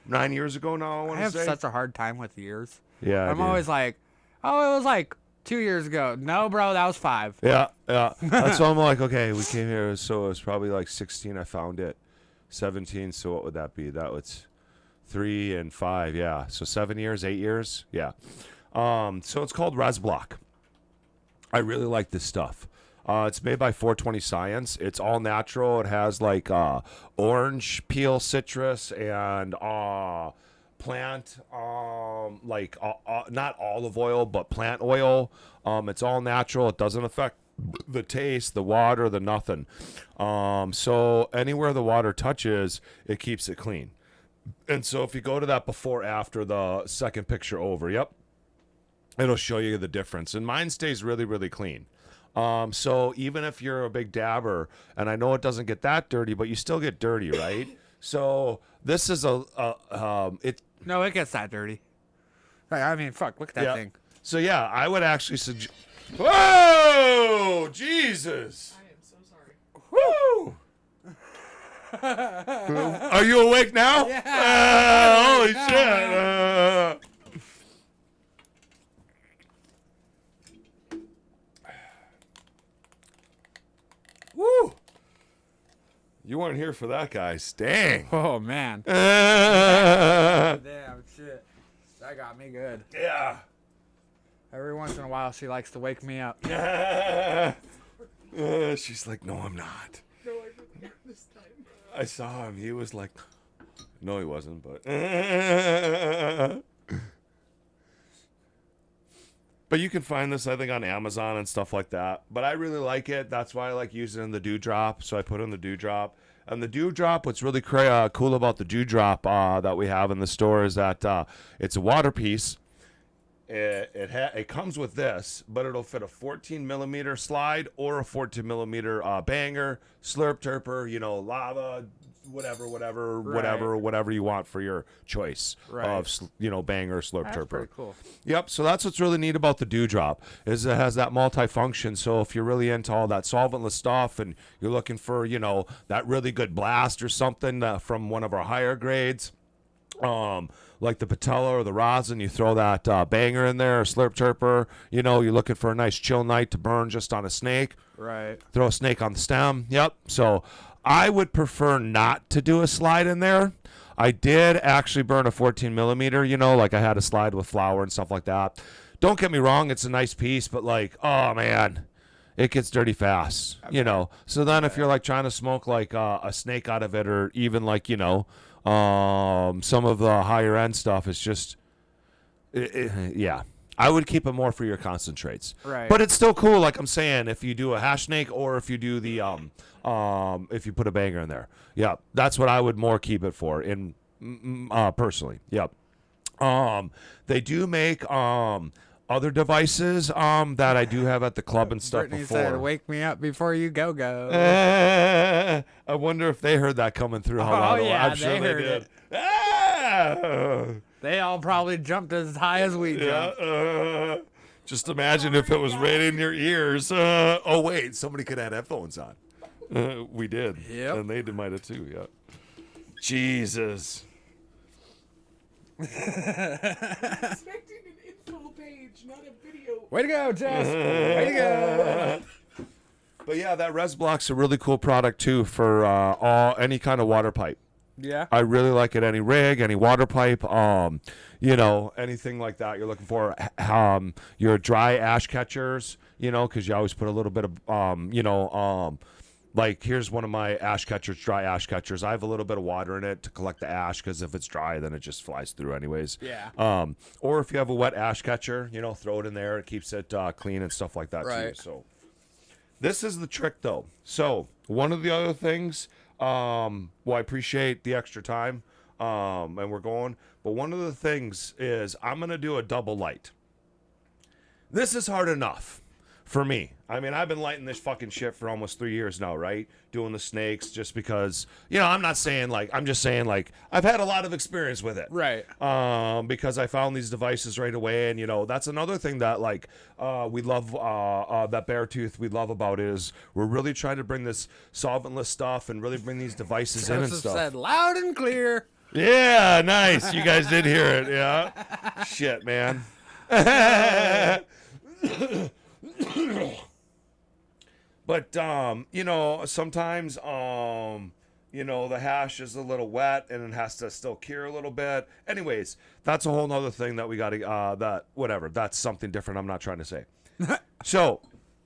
9 years ago now. I I want to have say. such a hard time with years. Yeah, I'm always like, oh, it was like 2 years ago. No, bro, that was 5. Yeah. That's why I'm like, okay, we came here, so it was probably like 16. I found it, 17. So what would that be? That was 3 and 5. Yeah. So 7 years, 8 years. Yeah. So it's called Res Block. I really like this stuff. It's made by 420 Science. It's all natural. It has like orange peel, citrus, and plant, not olive oil, but plant oil. It's all natural. It doesn't affect the taste, the water, the nothing. So anywhere the water touches, it keeps it clean. And so if you go to that before after the second picture over, yep, it'll show you the difference. And mine stays really, really clean. So even if you're a big dabber, and I know it doesn't get that dirty, but you still get dirty, right? So this is it. No, it gets that dirty. I mean, fuck, look at that Yeah. thing. So yeah, I would actually suggest. Whoa, Jesus! I am Woo! Are you awake now? Yeah. Holy shit. Woo! You weren't here for that, guys. Dang. Oh man. Yeah. Damn shit. That got me good. Every once in a while, she likes to wake me up. She's like, no, I'm not. No, I forgot this time. I saw him. He was like, no, he wasn't, but. But you can find this, I think, on Amazon and stuff like that. But I really like it. That's why I like using it in the Dewdrop. So I put in the Dewdrop. And the Dewdrop, what's really cool about the Dewdrop that we have in the store is that it's a water piece. It comes with this, but it'll fit a 14 millimeter slide or a 14 millimeter banger, slurp turper, lava, whatever you want for your choice of banger, slurp That's turper. pretty cool. Yep. So that's what's really neat about the Dewdrop is it has that multi-function. So if you're really into all that solventless stuff and you're looking for that really good blast or something from one of our higher grades. Like the patella or the rosin, you throw that banger in there, or slurp turper. You're looking for a nice chill night to burn just on a snake. Right. Throw a snake on the stem. Yep. So I would prefer not to do a slide in there. I did actually burn a 14 millimeter, like I had a slide with flour and stuff like that. Don't get me wrong, it's a nice piece, but oh man, it gets dirty fast, So then if you're like trying to smoke like a snake out of it, or even like, some of the higher end stuff, it's just, yeah. I would keep it more for your concentrates. Right. But it's still cool, like I'm saying, if you do a hash snake or if you do the, if you put a banger in there. Yeah, that's what I would more keep it for, personally. Yep. They do make, other devices that I do have at the club and stuff Brittany before. said, "Wake me up before you go." I wonder if they heard that coming through. How loud. Yeah, I'm sure they heard did. it. Ah! They all probably jumped as high as we jumped. Yeah. Just imagine if it was right in your ears. Oh wait, somebody could have headphones on. We did. Yep. And they might have too. Yeah. Jesus. Expecting an info page, not a video. Way to go, Jess! Way to go! But yeah, that Res Block's a really cool product too for any kind of water pipe. Yeah. I really like it. Any rig, any water pipe, anything like that you're looking for. Your dry ash catchers, because you always put a little bit of, like here's one of my ash catchers, dry ash catchers. I have a little bit of water in it to collect the ash because if it's dry, then it just flies through anyways. Yeah. Or if you have a wet ash catcher, throw it in there. It keeps it clean and stuff like that Right. too. So this is the trick though. So one of the other things, I appreciate the extra time, and we're going, but one of the things is I'm going to do a double light. This is hard enough for me. I mean, I've been lighting this fucking shit for almost 3 years now, right? Doing the snakes just because, I'm not saying I'm just saying I've had a lot of experience with it. Right. Because I found these devices right away. And, that's another thing that we love, that Beartooth we love about is we're really trying to bring this solventless stuff and really bring these devices in and Joseph stuff. said loud and clear. Yeah, nice. You guys did hear it. Yeah. Shit, man. But, sometimes, the hash is a little wet and it has to still cure a little bit. Anyways, that's a whole nother thing that we got to, that's something different I'm not trying to say. So,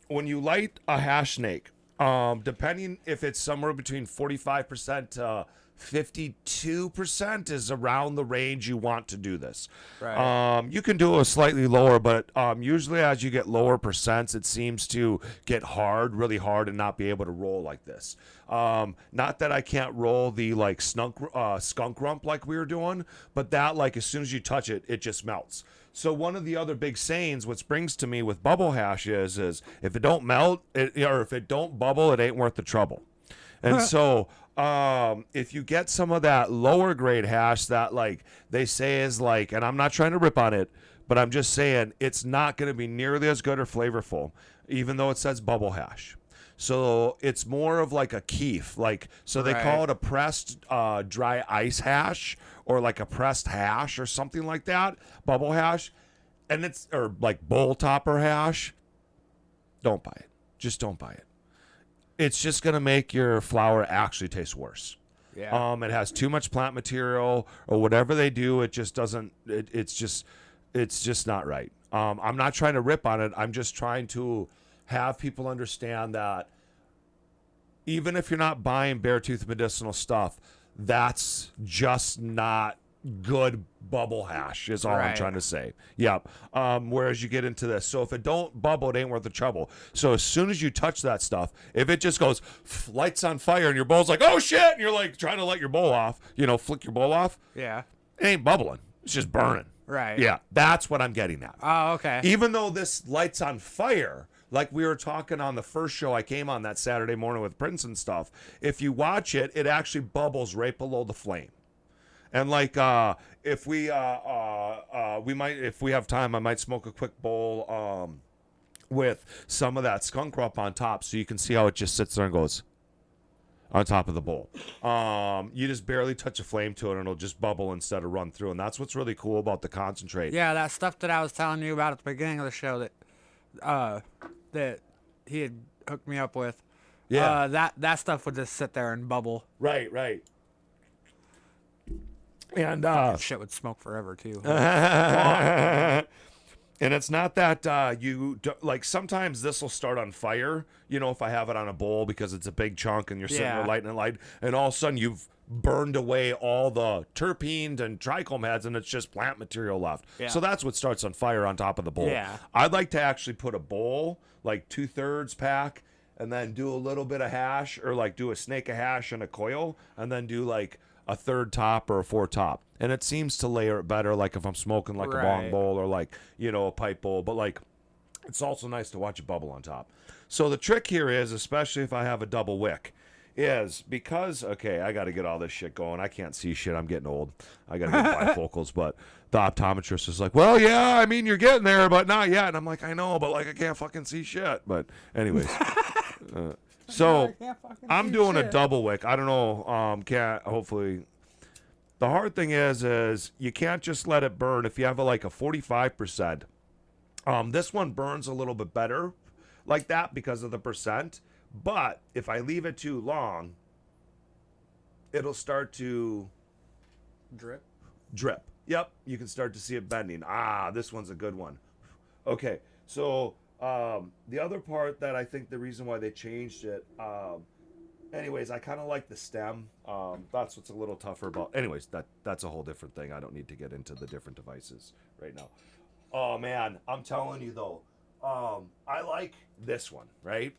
when you light a hash snake, depending if it's somewhere between 45% to 52% is around the range you want to do this. Right. You can do a slightly lower, but usually as you get lower percents, it seems to get really hard, and not be able to roll like this. Not that I can't roll the skunk rump like we were doing, but that as soon as you touch it, it just melts. So one of the other big sayings, which brings to me with bubble hash is if it don't melt, or if it don't bubble, it ain't worth the trouble. And so if you get some of that lower grade hash that they say is and I'm not trying to rip on it, but I'm just saying it's not going to be nearly as good or flavorful, even though it says bubble hash. So it's more of like a keef. Like, so they call Right. it a pressed dry ice hash or like a pressed hash or something like that, bubble hash. And it's, or like bowl topper hash. Don't buy it. Just don't buy it. It's just going to make your flour actually taste worse. Yeah. It has too much plant material or whatever they do. It just doesn't, it's just not right. I'm not trying to rip on it. I'm just trying to have people understand that even if you're not buying Beartooth medicinal stuff, that's just not good bubble hash is all I'm Right. trying to say. Yep. Whereas you get into this. So if it don't bubble, it ain't worth the trouble. So as soon as you touch that stuff, if it just goes lights on fire and your bowl's like, oh shit, and you're like trying to light your bowl off, flick your bowl off, Yeah. it ain't bubbling. It's just burning. Right. Yeah. That's what I'm getting at. Oh, okay. Even though this lights on fire, like we were talking on the first show I came on that Saturday morning with Prince and stuff, if you watch it, it actually bubbles right below the flame. And like if we might, if we have time, I might smoke a quick bowl with some of that skunk up on top, so you can see how it just sits there and goes on top of the bowl. You just barely touch a flame to it, and it'll just bubble instead of run through. And that's what's really cool about the concentrate. Yeah, that stuff that I was telling you about at the beginning of the show that he had hooked me up with. Yeah. That stuff would just sit there and bubble. Right. And Shit would smoke forever too. and it's not that like sometimes this will start on fire, if I have it on a bowl because it's a big chunk and you're sitting there Yeah. lighting it light, and all of a sudden you've burned away all the terpenes and trichome heads and it's just plant material left. Yeah. So that's what starts on fire on top of the bowl. Yeah. I'd like to actually put a bowl, like 2/3 pack, and then do a little bit of hash, or like do a snake of hash and a coil, and then do like a 3rd top or a 4 top. And it seems to layer it better, like if I'm smoking like a bong Right. bowl or like, a pipe bowl. But like, it's also nice to watch it bubble on top. So the trick here is, especially if I have a double wick, is because, okay, I got to get all this shit going. I can't see shit. I'm getting old. I got to get bifocals. But the optometrist is like, well, yeah, I mean, you're getting there, but not yet. And I'm like, I know, but like, I can't fucking see shit. But anyways. So I'm doing a double wick. I don't know. Can't hopefully. The hard thing is you can't just let it burn. If you have like a 45%, this one burns a little bit better like that because of the percent. But if I leave it too long, it'll start to drip. Yep, you can start to see it bending. This one's a good one. Okay, so the other part that I think the reason why they changed it, anyways, I kind of like the stem. That's what's a little tougher about. Anyways, that's a whole different thing. I don't need to get into the different devices right now. Oh man, I'm telling you though, I like this one, right?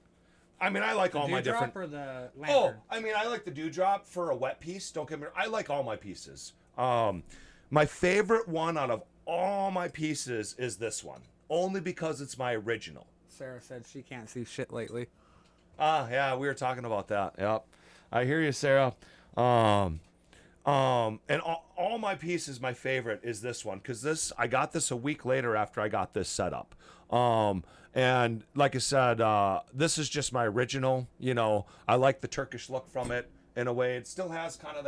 I mean, I like all my different. Or the Oh, lantern? I mean, I like the dewdrop for a wet piece. Don't get me wrong. I like all my pieces. My favorite one out of all my pieces is this one, only because it's my original. Sarah said she can't see shit lately. Yeah, we were talking about that. Yep, I hear you, Sarah. And all my pieces, my favorite is this one, because I got this a week later after I got this set up. And like I said, this is just my original. I like the Turkish look from it in a way. It still has kind of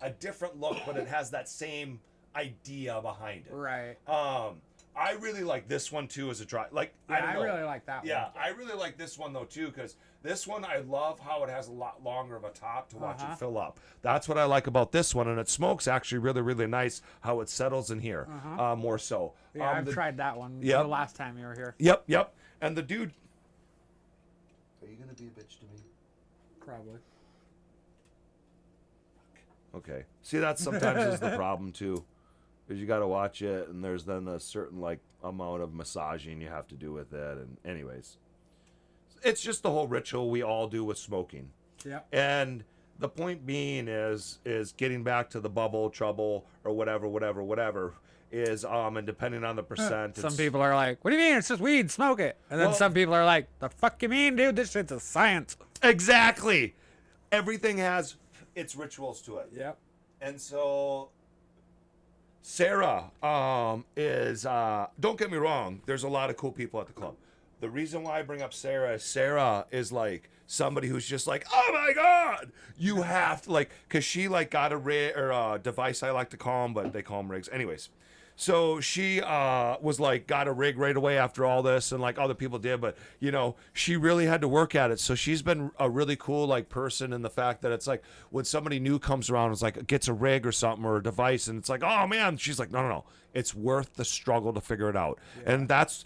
a different look, but it has that same idea behind it. Right. I really like this one too as a dry. Like Yeah, I don't know. really like that Yeah, one. I really like this one though too, because this one I love how it has a lot longer of a top to watch it fill up. That's what I like about this one, and it smokes actually really, really nice. How it settles in here, more so. Yeah, I've tried that one Yep. the last time you were here. Yep. And the dude. Are you gonna be a bitch to me? Probably. Okay. See, that sometimes is the problem too, is you got to watch it, and there's then a certain like amount of massaging you have to do with it, and anyways, it's just the whole ritual we all do with smoking. Yeah. And the point being is getting back to the bubble trouble or whatever is and depending on the percent. Some it's- people are like, "What do you mean? It's just weed. Smoke it." And then Well- some people are like, "The fuck you mean, dude? This shit's a science." Exactly. Everything has its rituals to it. Yep. And so Sarah is don't get me wrong, there's a lot of cool people at the club. The reason why I bring up Sarah is like somebody who's just like, oh my God, you have to like, cause she like got a rig or a device, I like to call them, but they call them rigs. Anyways. So she was like, got a rig right away after all this, and like other people did, but you know, she really had to work at it. So she's been a really cool like person in the fact that it's like when somebody new comes around, it's like gets a rig or something or a device, and it's like, oh man, she's like, no, it's worth the struggle to figure it out. Yeah. And that's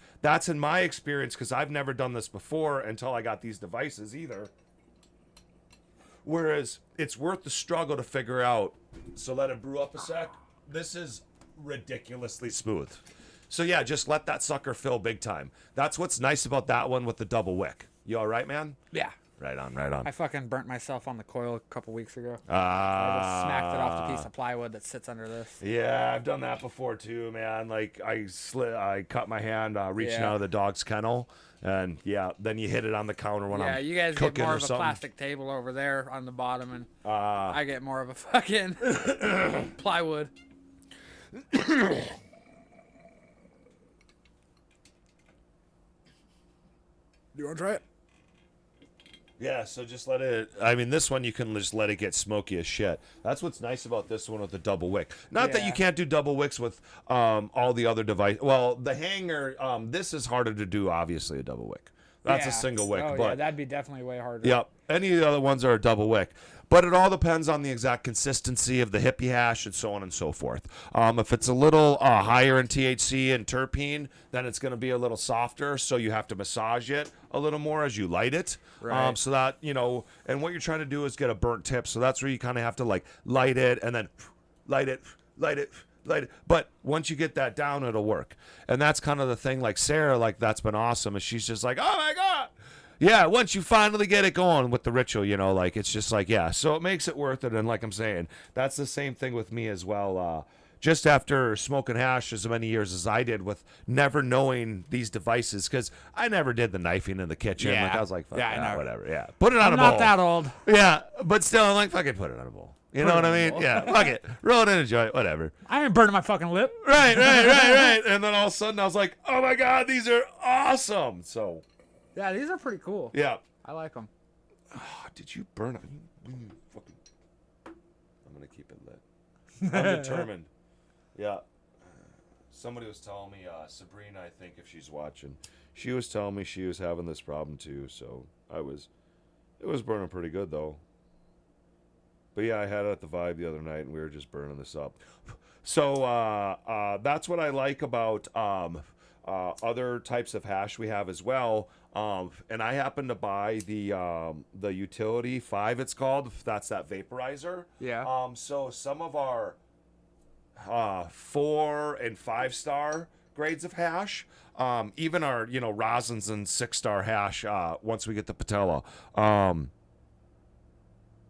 in my experience, because I've never done this before until I got these devices either. Whereas it's worth the struggle to figure out. So let it brew up a sec. This is ridiculously smooth. So yeah, just let that sucker fill big time. That's what's nice about that one with the double wick. You all right, man? Yeah. Right on. I fucking burnt myself on the coil a couple weeks ago. I just smacked it off the piece of plywood that sits under this. Yeah, I've done that before too, man. Like I cut my hand reaching out of the dog's kennel, and yeah, then you hit it on the counter when I'm you guys cooking get more or of a something. plastic table over there on the bottom, and I get more of a fucking plywood. You want to try it? Yeah, so just let it. I mean, this one you can just let it get smoky as shit. That's what's nice about this one with the double wick. Not that you can't do double wicks with all the other devices. Well, the hanger. This is harder to do. Obviously, a double wick. That's a single wick. Oh, but yeah, that'd be definitely way harder. Yep. Any of the other ones are a double wick. But it all depends on the exact consistency of the hippie hash and so on and so forth. If it's a little higher in THC and terpene, then it's going to be a little softer. So you have to massage it a little more as you light it. Right. So that, you know, and what you're trying to do is get a burnt tip. So that's where you kind of have to like light it and then light it. But once you get that down, it'll work. And that's kind of the thing. Like Sarah, like that's been awesome. And she's just like, oh my God. Yeah, once you finally get it going with the ritual, you know, like it's just like, yeah. So it makes it worth it. And like I'm saying, that's the same thing with me as well. Just after smoking hash as many years as I did with never knowing these devices, because I never did the knifing in the kitchen. Yeah. Like I was like, fuck Yeah, I know. whatever. Yeah, put it on I'm a bowl. not that old. Yeah, but still, I'm like, fucking put it on a bowl. You know what I mean? Yeah, fuck it. Roll it in a joint, whatever. I ain't burning my fucking lip. Right. And then all of a sudden I was like, oh my God, these are awesome. So, Yeah, these are pretty cool. yeah. I like them. Oh, did you burn it? Fucking... I'm going to keep it lit. I'm determined. Yeah. Somebody was telling me, Sabrina, I think, if she's watching, she was telling me she was having this problem too. So it was burning pretty good though. But yeah, I had it at the Vibe the other night, and we were just burning this up. So that's what I like about other types of hash we have as well. And I happen to buy the Utility 5, it's called. That's that vaporizer. Yeah. So some of our 4 and 5 star grades of hash, even our rosins and 6-star hash. Once we get the patella.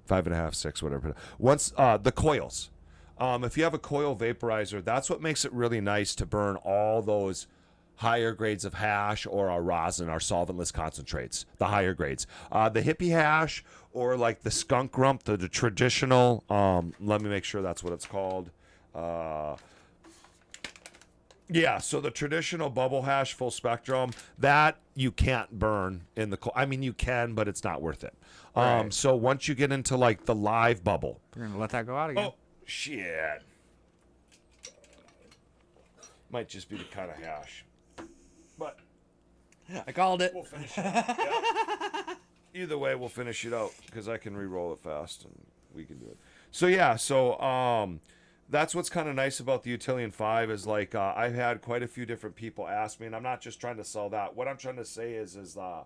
5.5, 6, whatever. Once the coils, if you have a coil vaporizer, that's what makes it really nice to burn all those higher grades of hash or our rosin, our solventless concentrates, the higher grades. The hippie hash or like the skunk rump, the traditional. Let me make sure that's what it's called. Yeah, so the traditional bubble hash full spectrum, that you can't burn in the I mean, you can, but it's not worth it. Right. So once you get into like the live bubble. You're going to let that go out again. Oh, shit. Might just be the kind of hash. But I called it. we'll finish it. Yeah. Either way, we'll finish it out because I can re-roll it fast and we can do it. So yeah, that's what's kind of nice about the Utillian 5 is like I've had quite a few different people ask me, and I'm not just trying to sell that. What I'm trying to say is the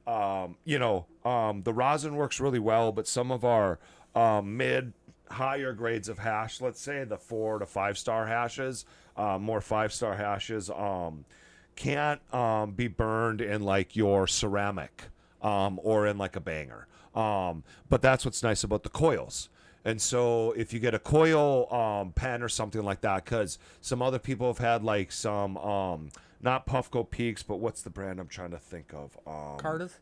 rosin works really well, but some of our mid higher grades of hash, let's say the 4 to 5 star hashes, more 5-star hashes, can't be burned in like your ceramic or in like a banger. But that's what's nice about the coils. And so if you get a coil pen or something like that, because some other people have had like some, not Puffco Peaks, but what's the brand I'm trying to think of? Cartas?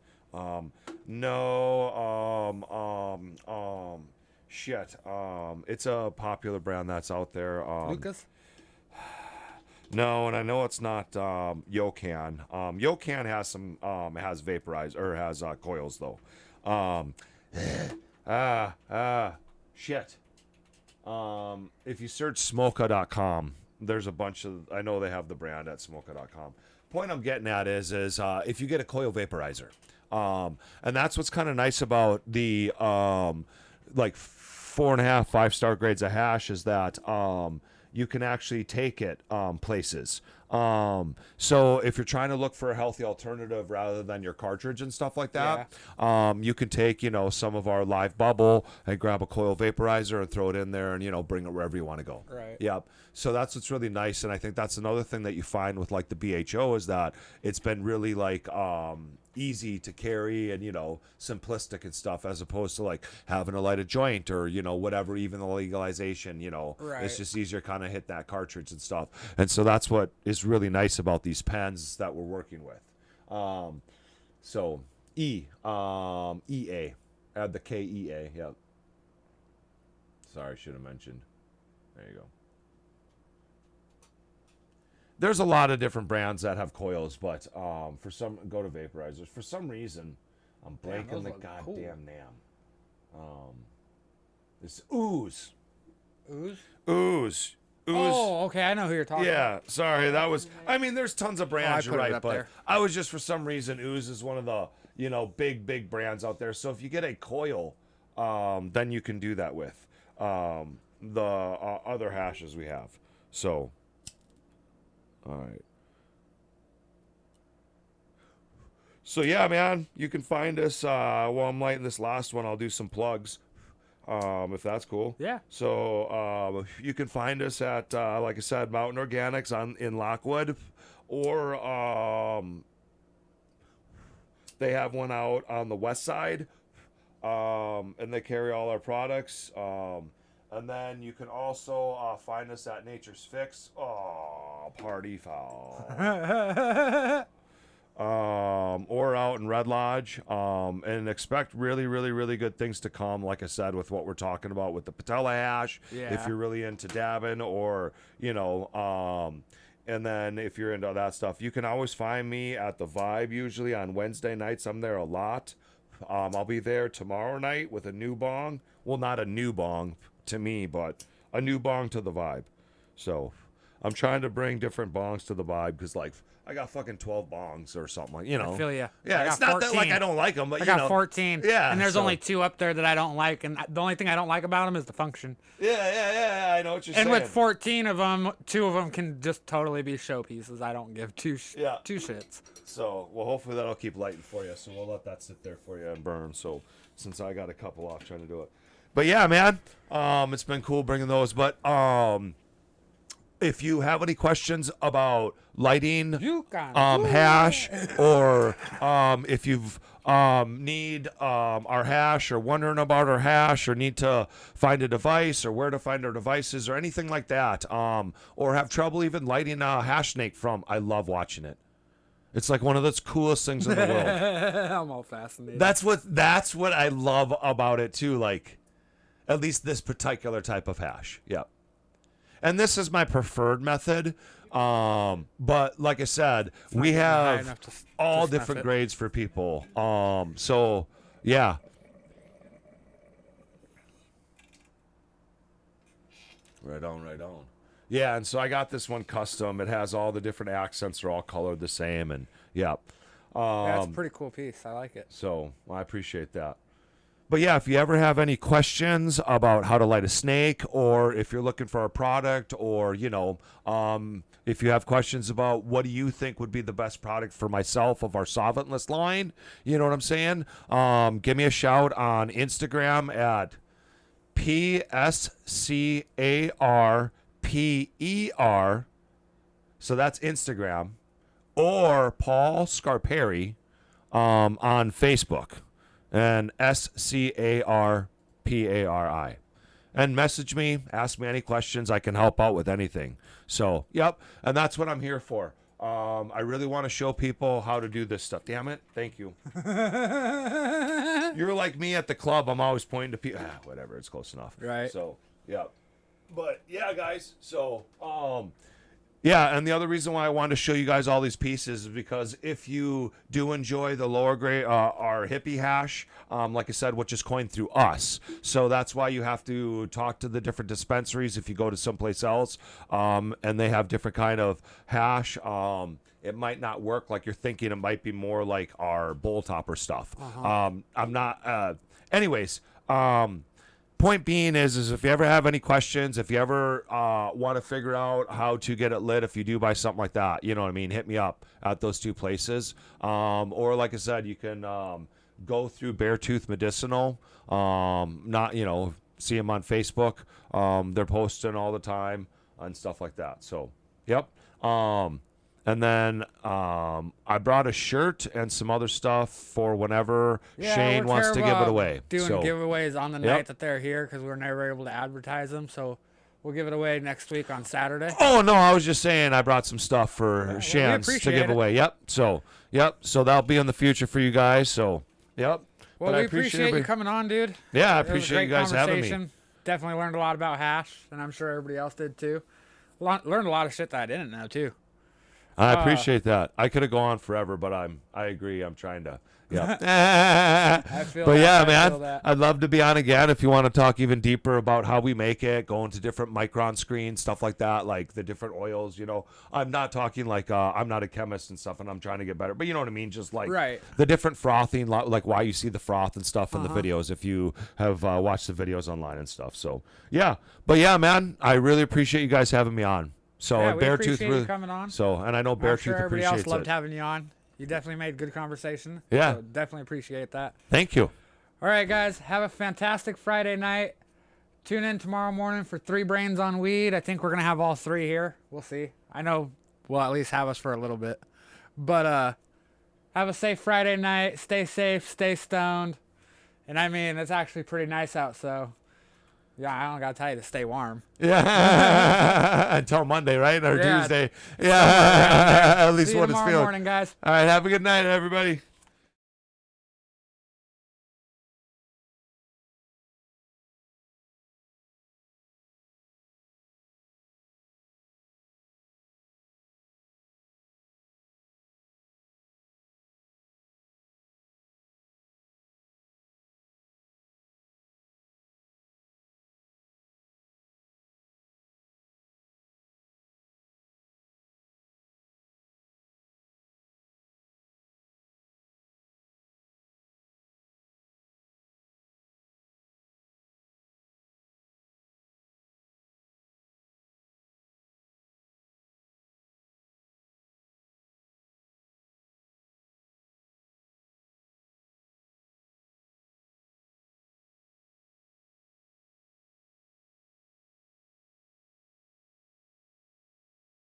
Shit. It's a popular brand that's out there. Lucas? No, and I know it's not Yocan. Yocan has some has vaporizer or has coils though. Shit. If you search smoka.com, there's a bunch of, I know they have the brand at smoka.com. Point I'm getting at is if you get a coil vaporizer, and that's what's kind of nice about the like 4.5, 5-star grades of hash is that you can actually take it places. So if you're trying to look for a healthy alternative rather than your cartridge and stuff like that, you can take, some of our live bubble and grab a coil vaporizer and throw it in there and, bring it wherever you want to go. Right. Yep. So that's what's really nice. And I think that's another thing that you find with like the BHO is that it's been really like, easy to carry and simplistic and stuff, as opposed to like having to light a joint or whatever, even the legalization, Right. it's just easier kind of hit that cartridge and stuff. And so that's what is really nice about these pens that we're working with. So EA, add the KEA. Yep. Sorry, should have mentioned. There you go. There's a lot of different brands that have coils, but for some, go to vaporizers. For some reason, I'm blanking those the look goddamn cool. name. This Ooze. Ooze? Ooze. Oh, okay. I know who you're talking about. Yeah, sorry, that was. I mean, there's tons of brands, I you're put it right, up but there. I was just for some reason Ooze is one of the big brands out there. So if you get a coil, then you can do that with the other hashes we have. So, all right. So yeah, man, you can find us while I'm lighting this last one. I'll do some plugs. If that's cool. Yeah. So you can find us at, like I said, Mountain Organics in Lockwood, or they have one out on the west side, and they carry all our products. And then you can also find us at Nature's Fix. Oh, party foul. Or out in Red Lodge, and expect really, really, really good things to come. Like I said, with what we're talking about with the patella hash, Yeah. if you're really into dabbing, or and then if you're into that stuff, you can always find me at the Vibe. Usually on Wednesday nights, I'm there a lot. I'll be there tomorrow night with a new bong. Well, not a new bong to me, but a new bong to the Vibe. So I'm trying to bring different bongs to the Vibe because, like, I got fucking 12 bongs or something, like, I feel ya. Yeah, I it's got not that, like, 14. I don't like them, but, I got 14. Yeah. And there's so- only 2 up there that I don't like. And the only thing I don't like about them is the function. Yeah, I know what you're And saying. with 14 of them, 2 of them can just totally be showpieces. I don't give two shits. So, well, hopefully that'll keep lighting for you. So we'll let that sit there for you and burn. So, since I got a couple off trying to do it. But yeah, man, it's been cool bringing those. But if you have any questions about lighting, You can hash, or if you've need our hash, or wondering about our hash, or need to find a device, or where to find our devices, or anything like that, or have trouble even lighting a hash snake from, I love watching it. It's like one of the coolest things in the world. I'm all fascinated. That's what I love about it too. Like, at least this particular type of hash. Yep. And this is my preferred method. But like I said, we high have enough to all snuff different it. grades for people. So yeah. Right on. Yeah, and so I got this one custom. It has all the different accents. They're all colored the same, and yeah. That's a pretty cool piece. I like it. So I appreciate that. But yeah, if you ever have any questions about how to light a snake, or if you're looking for a product, or if you have questions about what do you think would be the best product for myself of our solventless line, you know what I'm saying? Give me a shout on Instagram at PSCARPER. So that's Instagram, or Paul Scarpari on Facebook. And SCARPARI. And message me, ask me any questions. I can help out with anything. So, yep. And that's what I'm here for. I really want to show people how to do this stuff. Damn it. Thank you. You're like me at the club. I'm always pointing to people. Whatever. It's close enough. Right. So, yep. But, yeah, guys. So, Yeah, and the other reason why I wanted to show you guys all these pieces is because if you do enjoy the lower grade, our hippie hash, like I said, which is coined through us, so that's why you have to talk to the different dispensaries if you go to someplace else, and they have different kind of hash. It might not work like you're thinking. It might be more like our bowl topper stuff. I'm not. Anyways. Point being is if you ever have any questions, if you ever want to figure out how to get it lit, if you do buy something like that, you know what I mean, hit me up at those two places. Or like I said, you can go through Beartooth Medicinal. Not, see them on Facebook. They're posting all the time and stuff like that. So, yep. And then I brought a shirt and some other stuff for whenever Shane wants to give it away. Doing giveaways on the night that they're here because we're never able to advertise them. So we'll give it away next week on Saturday. Oh, no, I was just saying I brought some stuff for Shan's to give away. Yep. So that'll be in the future for you guys. So, yep. Well, we appreciate you coming on, dude. Yeah, I appreciate you guys having me. Definitely learned a lot about hash, and I'm sure everybody else did too. Learned a lot of shit that I didn't know too. I appreciate that. I could have gone on forever, but I agree. I'm trying to. Yeah. Man, I'd love to be on again if you want to talk even deeper about how we make it, go into different micron screens, stuff like that, like the different oils. I'm not talking like I'm not a chemist and stuff, and I'm trying to get better. But you know what I mean? Just like the different frothing, like why you see the froth and stuff in the videos if you have watched the videos online and stuff. So yeah, but yeah, man, I really appreciate you guys having me on. So we appreciate you coming on. So, and I know Beartooth everybody appreciates else loved it. having you on. You definitely made good conversation. Yeah. So definitely appreciate that. Thank you. All right, guys. Have a fantastic Friday night. Tune in tomorrow morning for 3 Brains on Weed. I think we're going to have all 3 here. We'll see. I know we'll at least have us for a little bit. But have a safe Friday night. Stay safe. Stay stoned. And I mean, it's actually pretty nice out, so... Yeah, I don't got to tell you to stay warm. Yeah, until Monday, right? Or Tuesday. Yeah, at least See you what it's tomorrow feeling. Morning, guys. All right, have a good night, everybody.